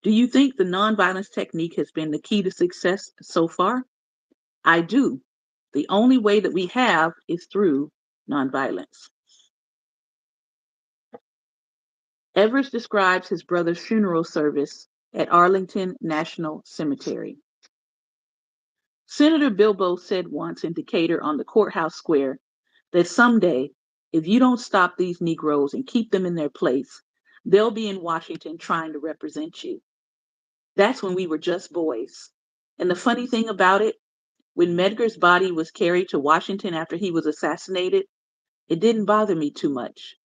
Do you think the nonviolence technique has been the key to success so far? I do. The only way that we have is through nonviolence. Evers describes his brother's funeral service at Arlington National Cemetery. Senator Bilbo said once in Decatur on the courthouse square that someday, if you don't stop these Negroes and keep them in their place, they'll be in Washington trying to represent you. That's when we were just boys. And the funny thing about it, when Medgar's body was carried to Washington after he was assassinated, it didn't bother me too much.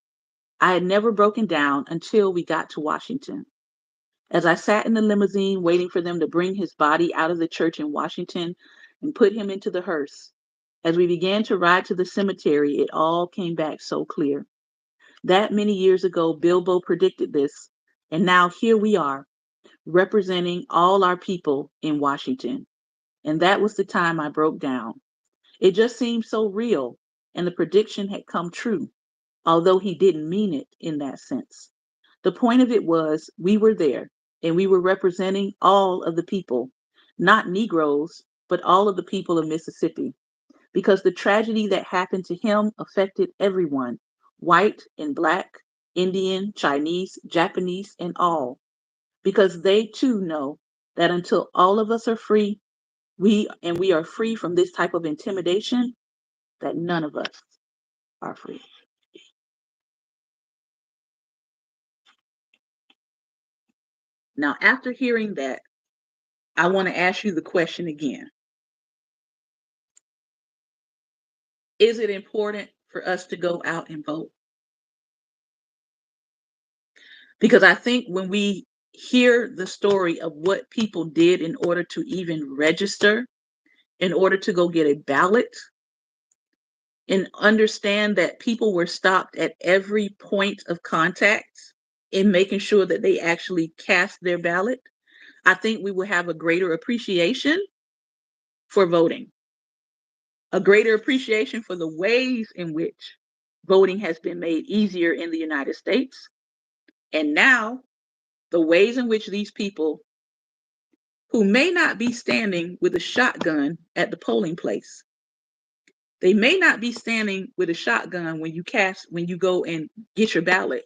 I had never broken down until we got to Washington. As I sat in the limousine waiting for them to bring his body out of the church in Washington and put him into the hearse, as we began to ride to the cemetery, it all came back so clear. That many years ago, Bilbo predicted this, and now here we are, representing all our people in Washington. And that was the time I broke down. It just seemed so real, and the prediction had come true, although he didn't mean it in that sense. The point of it was we were there, and we were representing all of the people, not Negroes, but all of the people of Mississippi, because the tragedy that happened to him affected everyone, white and black, Indian, Chinese, Japanese, and all, because they too know that until all of us are free, we are free from this type of intimidation, that none of us are free. Now, after hearing that, I want to ask you the question again. Is it important for us to go out and vote? Because I think when we hear the story of what people did in order to even register, in order to go get a ballot, and understand that people were stopped at every point of contact in making sure that they actually cast their ballot, I think we will have a greater appreciation for voting, a greater appreciation for the ways in which voting has been made easier in the United States. And now, the ways in which these people who may not be standing with a shotgun at the polling place, they may not be standing with a shotgun when you go and get your ballot,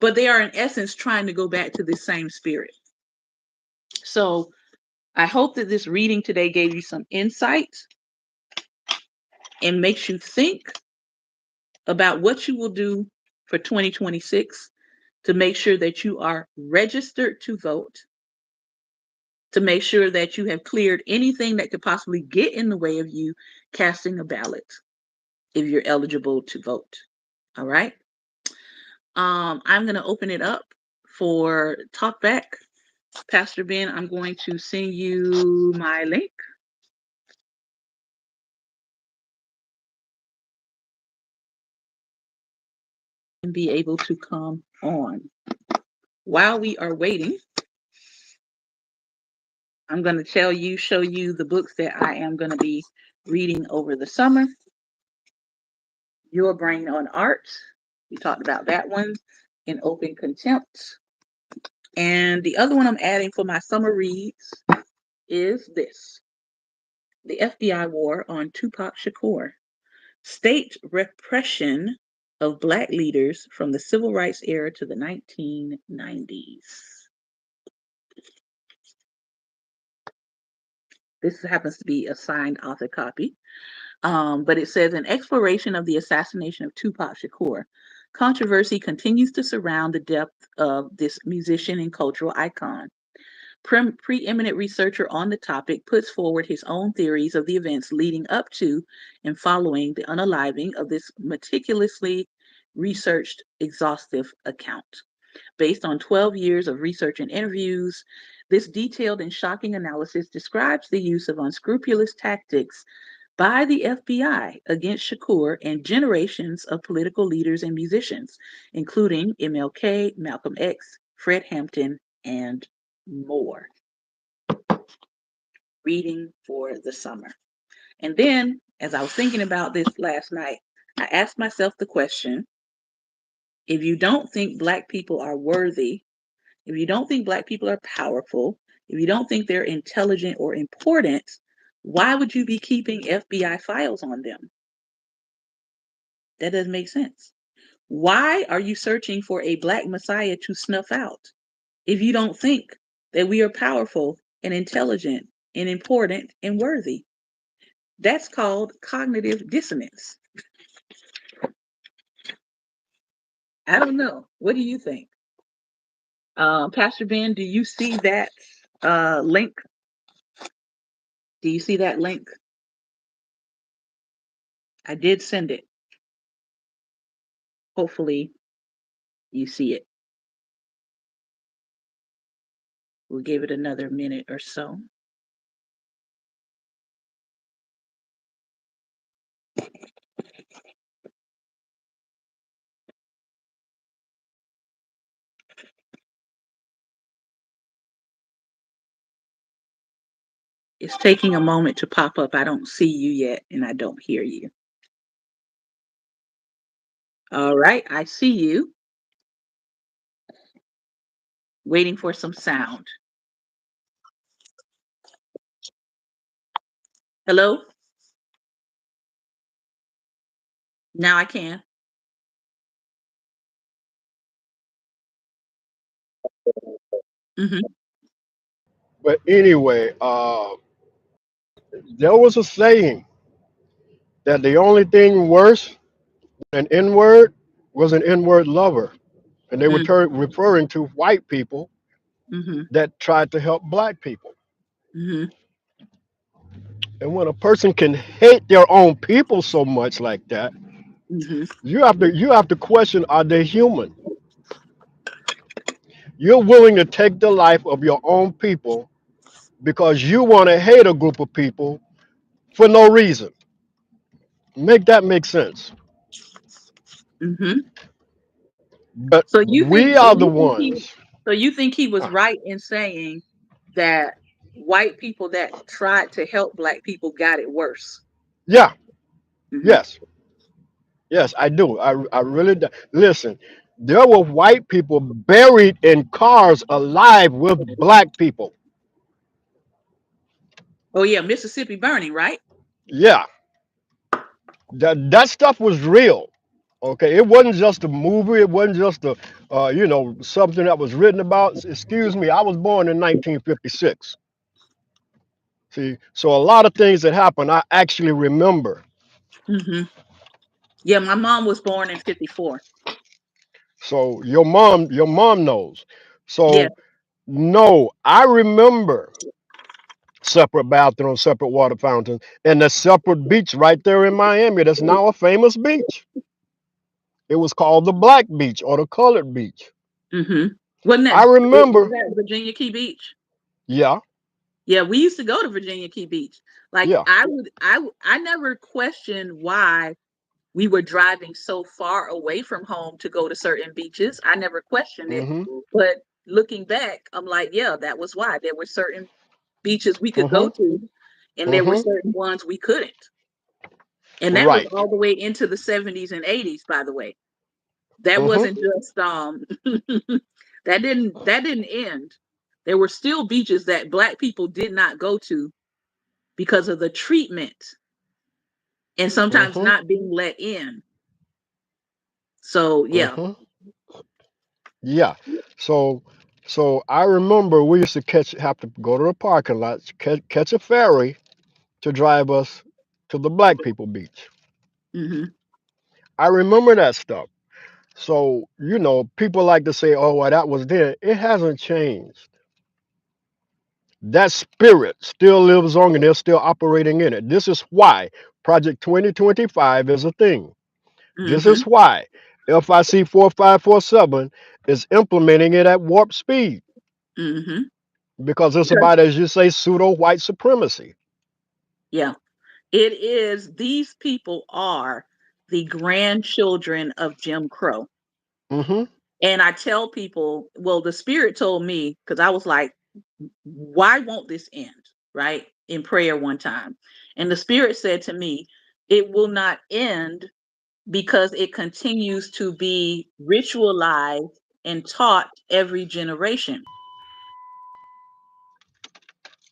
but they are in essence trying to go back to this same spirit. So I hope that this reading today gave you some insight and makes you think about what you will do for 2026 to make sure that you are registered to vote, to make sure that you have cleared anything that could possibly get in the way of you casting a ballot if you're eligible to vote. All right. I'm going to open it up for talkback. Pastor Ben, I'm going to send you my link. And be able to come on. While we are waiting, I'm going to show you the books that I am going to be reading over the summer. Your Brain on Art. We talked about that one in Open Contempt. And the other one I'm adding for my summer reads is this: The FBI War on Tupac Shakur. State repression of Black leaders from the Civil Rights era to the 1990s. This happens to be a signed author copy. But it says an exploration of the assassination of Tupac Shakur. Controversy continues to surround the death of this musician and cultural icon. Preeminent researcher on the topic puts forward his own theories of the events leading up to and following the unaliving of this meticulously researched, exhaustive account. Based on 12 years of research and interviews, this detailed and shocking analysis describes the use of unscrupulous tactics by the FBI against Shakur and generations of political leaders and musicians, including MLK, Malcolm X, Fred Hampton, and more. Reading for the summer. And then, as I was thinking about this last night, I asked myself the question: if you don't think Black people are worthy, if you don't think Black people are powerful, if you don't think they're intelligent or important, why would you be keeping FBI files on them? That doesn't make sense. Why are you searching for a Black messiah to snuff out if you don't think that we are powerful and intelligent and important and worthy? That's called cognitive dissonance. I don't know. What do you think? Pastor Ben, do you see that link? Do you see that link? I did send it. Hopefully, you see it. We'll give it another minute or so. It's taking a moment to pop up. I don't see you yet, and I don't hear you. All right, I see you. Waiting for some sound. Hello? Now I can. Hmm. But anyway, there was a saying that the only thing worse than N word was an N word lover, and they were referring to white people Mm-hmm. that tried to help black people. Mm-hmm. And when a person can hate their own people so much like that, Mm-hmm. you have to question: Are they human? You're willing to take the life of your own people because you want to hate a group of people for no reason. Make that make sense. Mm-hmm. But So we are the he ones. so you think he was uh, right in saying that white people that tried to help Black people got it worse. yeah, Mm-hmm. yes, yes, I do. I really do. Listen, there were white people buried in cars alive with black people. Oh yeah, Mississippi burning, right? Yeah, that stuff was real. Okay, it wasn't just a movie. It wasn't just something that was written about. Excuse me, I was born in 1956. See, so a lot of things that happened, I actually remember. Mm-hmm. Yeah, my mom was born in 54. So your mom knows. Yeah. So no, I remember separate bathrooms, separate water fountains, and a separate beach right there in Miami. That's now a famous beach. It was called the Black Beach or the Colored Beach. Mm-hmm. Wasn't I was remember. that Virginia Key Beach? Yeah, Yeah, we used to go to Virginia Key Beach. Like yeah. I never questioned why we were driving so far away from home to go to certain beaches. I never questioned it. Hmm. But looking back, I'm like, yeah, that was why. There were certain beaches we could go Mhm. to, and there were Mhm. certain ones we couldn't. And that was Right. all the way into the 70s and 80s, by the way. That Mhm. wasn't just that didn't end. There were still beaches that black people did not go to because of the treatment and sometimes Mhm. not being let in. So yeah. Mhm. Yeah. So I remember we used to have to go to the parking lot, catch a ferry to drive us to the black people beach. Hmm. I remember that stuff. So, people like to say, oh, well, that was then. It hasn't changed. That spirit still lives on and they're still operating in it. This is why Project 2025 is a thing. This is Hmm. why FIC 4547 is implementing it at warp speed Hmm. because it's Because about, as you say, pseudo white supremacy. yeah, it is. These people are the grandchildren of Jim Crow. Mm-hmm. And I tell people, well, the spirit told me, because I was like, why won't this end? Right? In prayer one time. And the spirit said to me, it will not end because it continues to be ritualized and taught every generation.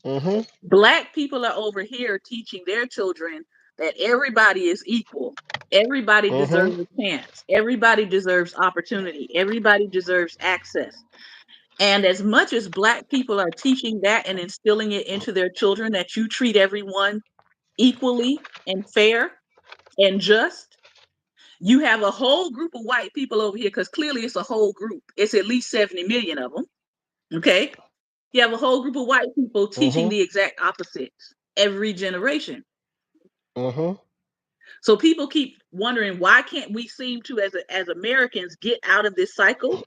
Mm-hmm. Black people are over here teaching their children that everybody is equal. Everybody Mm-hmm. deserves a chance. Everybody deserves opportunity. Everybody deserves access. And as much as black people are teaching that and instilling it into their children that you treat everyone equally and fair and just, you have a whole group of white people over here, because clearly it's a whole group. It's at least 70 million of them. Okay. You have a whole group of white people teaching Mm-hmm. the exact opposite every generation. Mm-hmm. So people keep wondering, why can't we seem to, as Americans, get out of this cycle?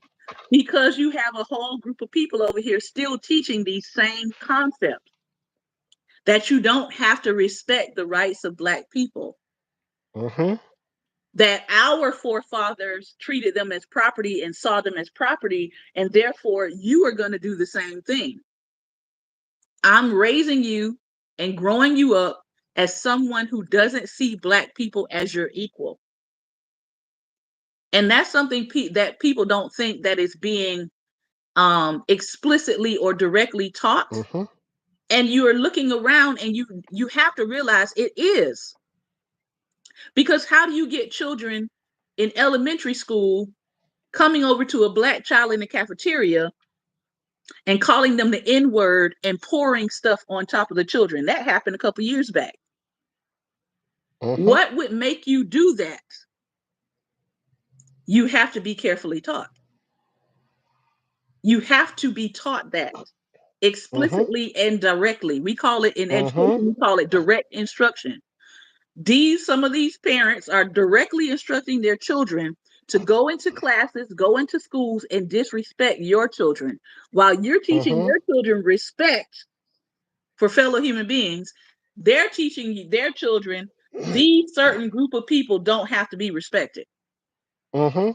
Because you have a whole group of people over here still teaching these same concepts, that you don't have to respect the rights of black people, Mm-hmm. that our forefathers treated them as property and saw them as property, and therefore you are going to do the same thing. I'm raising you and growing you up as someone who doesn't see black people as your equal. And that's something that people don't think that is being explicitly or directly taught. Mm-hmm. And you are looking around and you have to realize it is. Because how do you get children in elementary school coming over to a black child in the cafeteria and calling them the N word and pouring stuff on top of the children? That happened a couple years back. Mm-hmm. What would make you do that? You have to be carefully taught. You have to be taught that Mm-hmm. explicitly and directly. We call it in education, Mm-hmm. we call it direct instruction. Some of these parents are directly instructing their children to go into classes, go into schools, and disrespect your children. While you're teaching Mm-hmm. your children respect for fellow human beings, they're teaching their children these certain group of people don't have to be respected. Mm-hmm.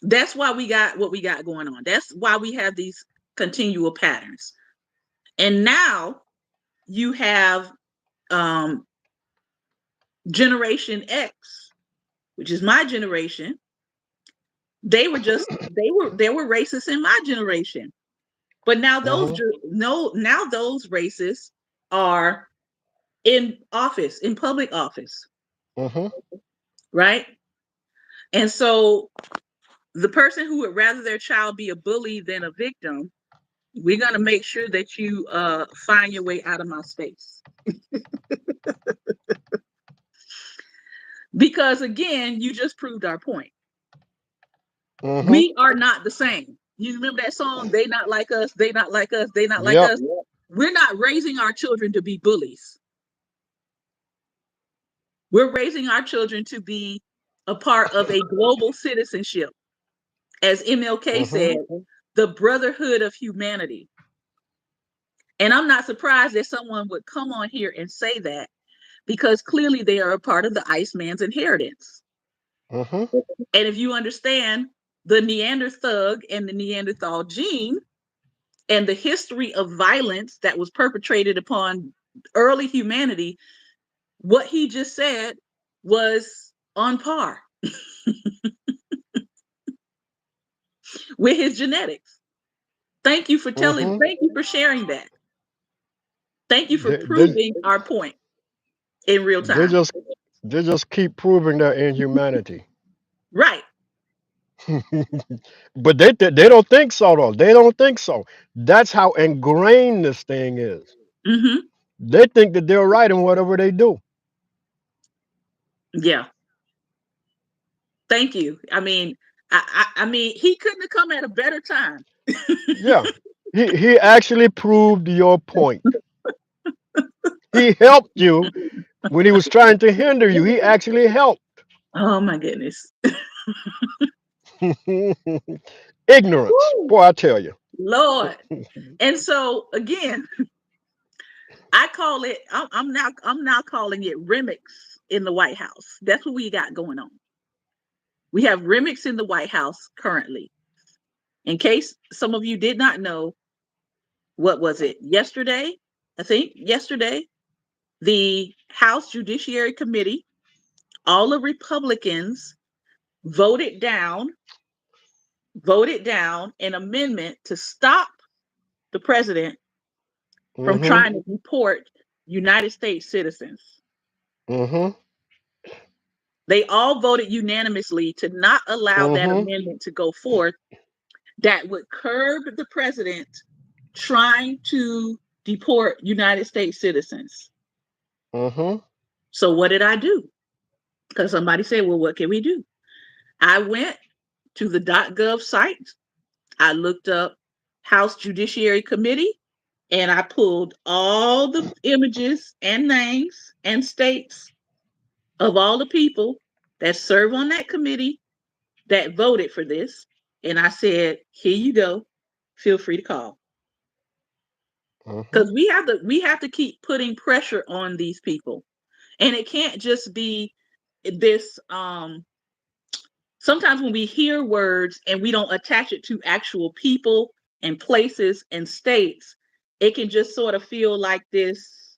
That's why we got what we got going on. That's why we have these continual patterns. And now you have um, Generation X, which is my generation. They were racist in my generation, but now those Mm-hmm. no now those racists are in office, in public office, Mm-hmm. right? And so the person who would rather their child be a bully than a victim, we're gonna make sure that you find your way out of my space. Because again, you just proved our point. Mm-hmm. We are not the same. You remember that song? They not like us, they not like us, they not like Yep. us. We're not raising our children to be bullies. We're raising our children to be a part of a global citizenship. As MLK Mm-hmm. said, the brotherhood of humanity. And I'm not surprised that someone would come on here and say that, because clearly they are a part of the Iceman's inheritance. Mm-hmm. And if you understand the Neanderthal and the Neanderthal gene, and the history of violence that was perpetrated upon early humanity, what he just said was on par with his genetics. Thank you for Mm-hmm. thank you for sharing that. Thank you for They, they, proving our point in real they time. just they just keep proving their inhumanity. Right. But they don't think so though. They don't think so. That's how ingrained this thing is. Hmm. They think that they're right in whatever they do. Yeah. Thank you. I mean, I mean, he couldn't have come at a better time. Yeah. He actually proved your point. He helped you when he was trying to hinder you. He actually helped. Oh my goodness. Ignorance. Woo, Boy, I tell you. Lord. And so again, I call it. I'm now calling it remix in the White House. That's what we got going on. We have remix in the White House currently. In case some of you did not know, what was it? Yesterday, I think yesterday, the House Judiciary Committee, all the Republicans voted down voted down an amendment to stop the president from Mm-hmm. trying to deport United States citizens. Mm-hmm. They all voted unanimously to not allow that Mm-hmm. amendment to go forth that would curb the president trying to deport United States citizens. Mm-hmm. So what did I do? Because somebody said, well, what can we do? I went to the .gov site. I looked up House Judiciary Committee and I pulled all the images and names and states of all the people that serve on that committee that voted for this. And I said, here you go. Feel free to call. Mm-hmm. Because we have to keep putting pressure on these people. And it can't just be this sometimes when we hear words and we don't attach it to actual people and places and states, it can just sort of feel like this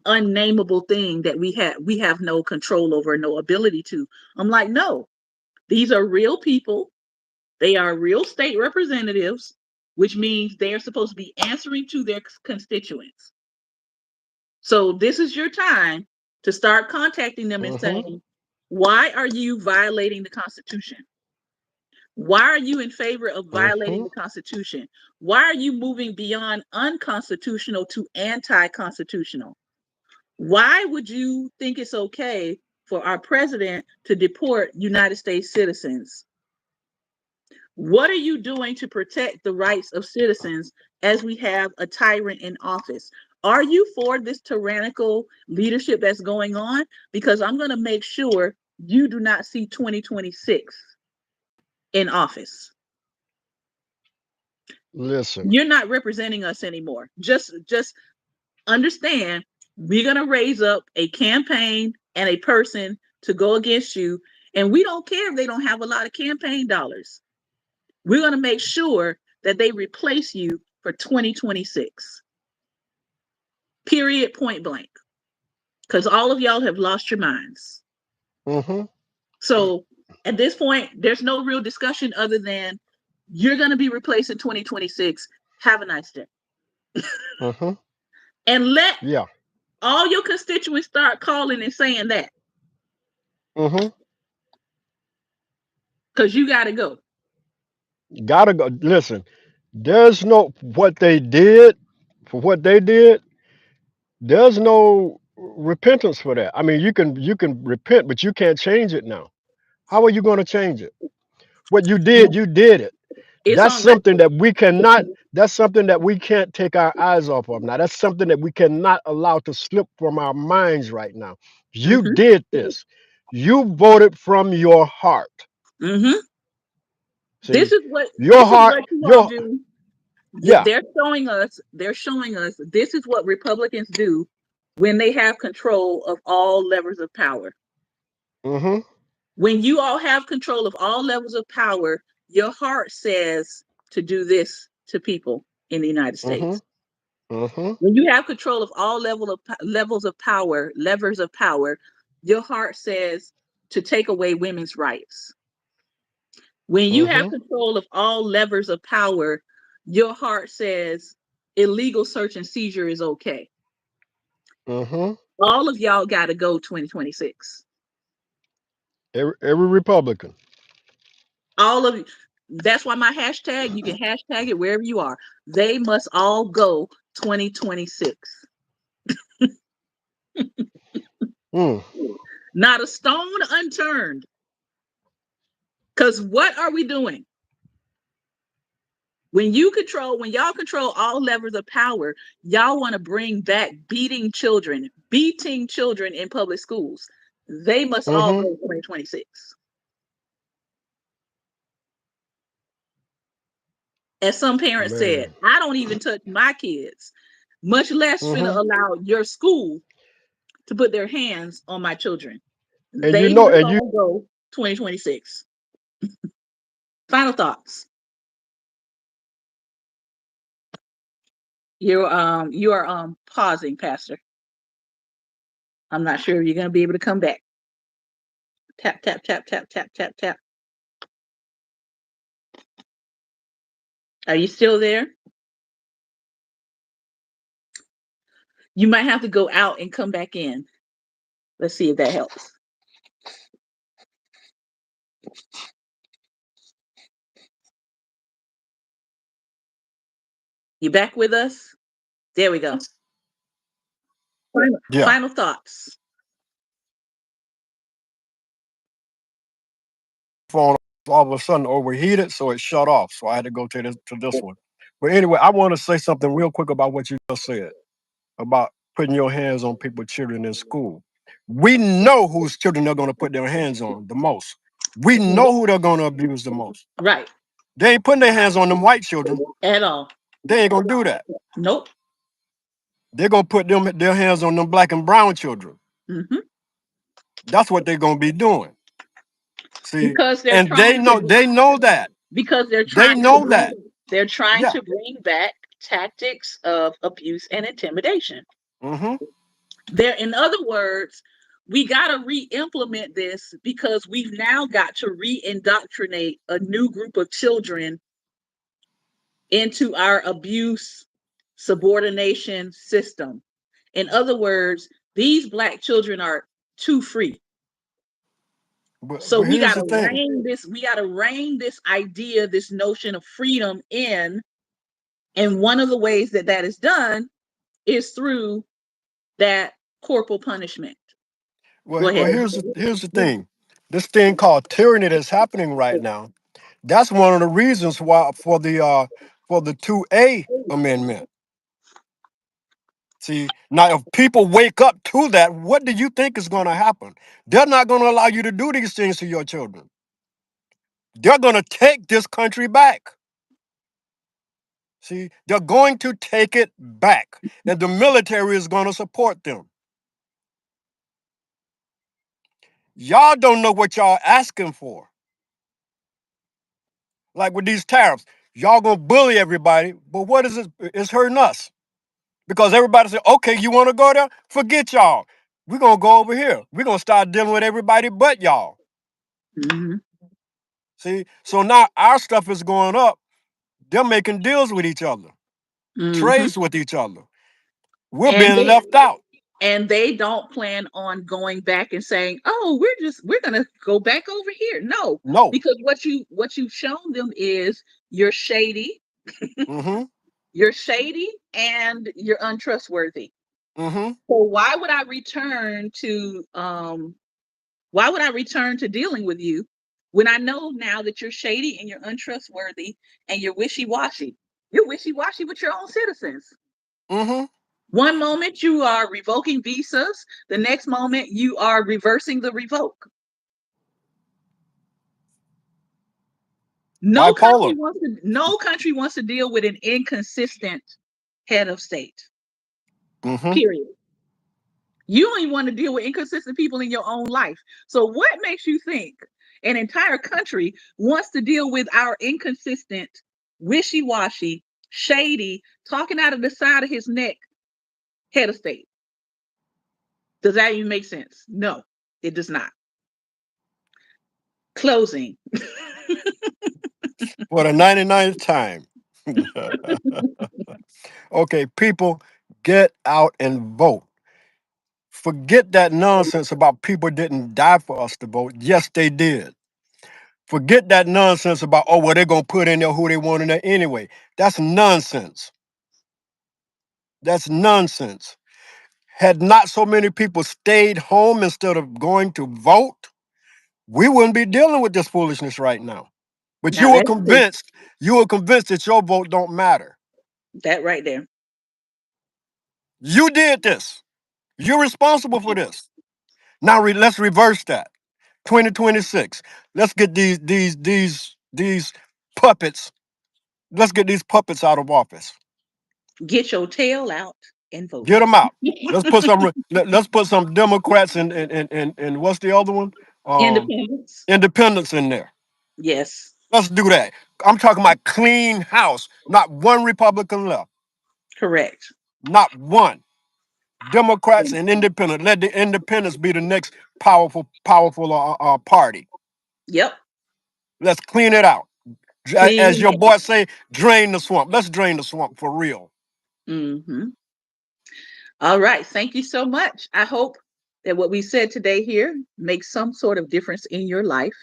unnameable thing that we have no control over, no ability to. I'm like, no, these are real people. They are real state representatives, which means they are supposed to be answering to their constituents. So this is your time to start contacting them and Mm-hmm. saying, why are you violating the Constitution? Why are you in favor of violating Mm-hmm. the Constitution? Why are you moving beyond unconstitutional to anti-constitutional? Why would you think it's okay for our president to deport United States citizens? What are you doing to protect the rights of citizens as we have a tyrant in office? Are you for this tyrannical leadership that's going on? Because I'm going to make sure you do not see 2026 in office. Listen. You're not representing us anymore. Just understand we're going to raise up a campaign and a person to go against you, and we don't care if they don't have a lot of campaign dollars. We're going to make sure that they replace you for 2026. Period, point blank. Because all of y'all have lost your minds. Mm-hmm. So at this point, there's no real discussion other than you're going to be replaced in 2026. Have a nice day. Mm-hmm. And let Yeah. all your constituents start calling and saying that Mm-hmm. because you got to go. Gotta go. Listen, there's no what they did for what they did. There's no repentance for that. I mean, you can repent, but you can't change it now. How are you going to change it? What you did it. It's That's on record. something that we cannot. That's something that we can't take our eyes off of now. That's something that we cannot allow to slip from our minds right now. You Mm-hmm. did this. You voted from your heart. Mm-hmm. This See, is what your this is heart, what you all your do. yeah. They're showing us this is what Republicans do when they have control of all levers of power. Mm-hmm. When you all have control of all levels of power, your heart says to do this to people. in the United Mm-hmm. States. Mm-hmm. When you have control of all levers of power, your heart says to take away women's rights. When you have Mm-hmm. control of all levers of power, your heart says illegal search and seizure is okay. Mm-hmm. All of y'all got to go 2026. Every Republican. All of you. That's why my hashtag, you can hashtag it wherever you are. They must all go 2026. Mm. Not a stone unturned. Because what are we doing? When y'all control all levers of power, y'all want to bring back beating children in public schools. They must all Mm-hmm. go 2026. As some parents said, Man. I don't even touch my kids, much less finna Mm-hmm. allow your school to put their hands on my children. And you They know, must and you all go 2026. Final thoughts. You are pausing, Pastor. I'm not sure if you're gonna be able to come back. Tap tap tap tap tap tap tap. Are you still there? You might have to go out and come back in. Let's see if that helps. You back with us? There we go. yeah. Final thoughts. Phone all of a sudden overheated, so it shut off. So I had to go to this one. But anyway, I want to say something real quick about what you just said about putting your hands on people's children in school. We know whose children they're going to put their hands on the most. We know who they're going to abuse the most. Right. They ain't putting their hands on them white children. At all. They ain't going to do that. Nope. They're going to put their hands on them black and brown children. Hmm. That's what they're going to be doing. See, Because they're and trying to they know that. because they're They trying to know that. Yeah. bring back tactics of abuse and intimidation. Mm-hmm. There, in other words, we got to re-implement this because we've now got to re-indoctrinate a new group of children into our abuse subordination system. In other words, these black children are too free. So But here's the thing. we got to rein this idea, this notion of freedom in. And one of the ways that that is done is through that corporal punishment. Go Well, ahead. here's the thing. This thing called tyranny that's happening right now. That's one of the reasons why for the 2A amendment. See, now if people wake up to that, what do you think is going to happen? They're not going to allow you to do these things to your children. They're going to take this country back. See, they're going to take it back, and the military is going to support them. Y'all don't know what y'all asking for. Like with these tariffs, y'all gonna bully everybody, but what is it? It's hurting us because everybody said, "Okay, you want to go there? Forget y'all. We're gonna go over here. We're gonna start dealing with everybody but y'all." Mm-hmm. See, so now our stuff is going up. They're making deals with each other, Mm-hmm. trades with each other. We're And being left out. they don't plan on going back and saying, "Oh, we're gonna go back over here." No, No. because what you've shown them is you're shady, Mm-hmm. and you're untrustworthy. Mm-hmm. So why would I return to dealing with you when I know now that you're shady and you're untrustworthy and you're wishy-washy? You're wishy-washy with your own citizens. Mm-hmm. One moment you are revoking visas, the next moment you are reversing the revoke. Bipolar. No country wants to deal with an inconsistent head of state. Mm-hmm. Period. You don't even want to deal with inconsistent people in your own life. So what makes you think an entire country wants to deal with our inconsistent, wishy-washy, shady, talking out of the side of his neck, head of state. Does that even make sense? No, it does not. Closing. For the 99th time. Okay, people, get out and vote. Forget that nonsense about people didn't die for us to vote. Yes, they did. Forget that nonsense about, oh, well, they're going to put in there who they want in there anyway. That's nonsense. That's nonsense. Had not so many people stayed home instead of going to vote, we wouldn't be dealing with this foolishness right now. But Now that's true. you were convinced that your vote don't matter. That right there. You did this. You're responsible for this. Now let's reverse that. 2026. Let's get these puppets. Let's get these puppets out of office. Get your tail out and vote. Get them out. Let's put some Democrats and what's the other one? Um, Independence. Independents in there. Yes, Let's do that. I'm talking about clean house. Not one Republican left. correct. Not one. Democrats and independents. Let the independents be the next powerful party. Yep. Let's clean it out. As Clean your it. boy say, drain the swamp. Let's drain the swamp for real. Hmm. All right. Thank you so much. I hope that what we said today here makes some sort of difference in your life.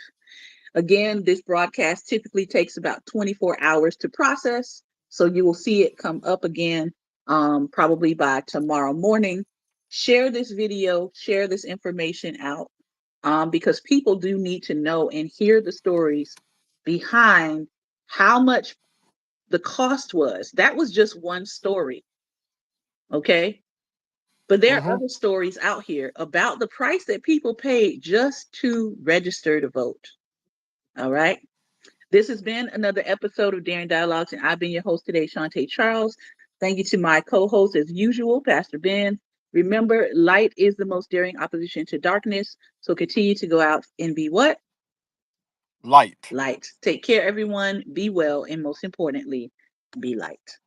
Again, this broadcast typically takes about 24 hours to process. So you will see it come up again probably by tomorrow morning. Share this video, share this information out because people do need to know and hear the stories behind how much the cost was. That was just one story. Okay. But there are Hmm. other stories out here about the price that people paid just to register to vote. All right. This has been another episode of Daring Dialogues, and I've been your host today, Shantae Charles. Thank you to my co-host, as usual, Pastor Ben. Remember, light is the most daring opposition to darkness. So continue to go out and be what? Light. Light. Take care, everyone. Be well, and most importantly, be light.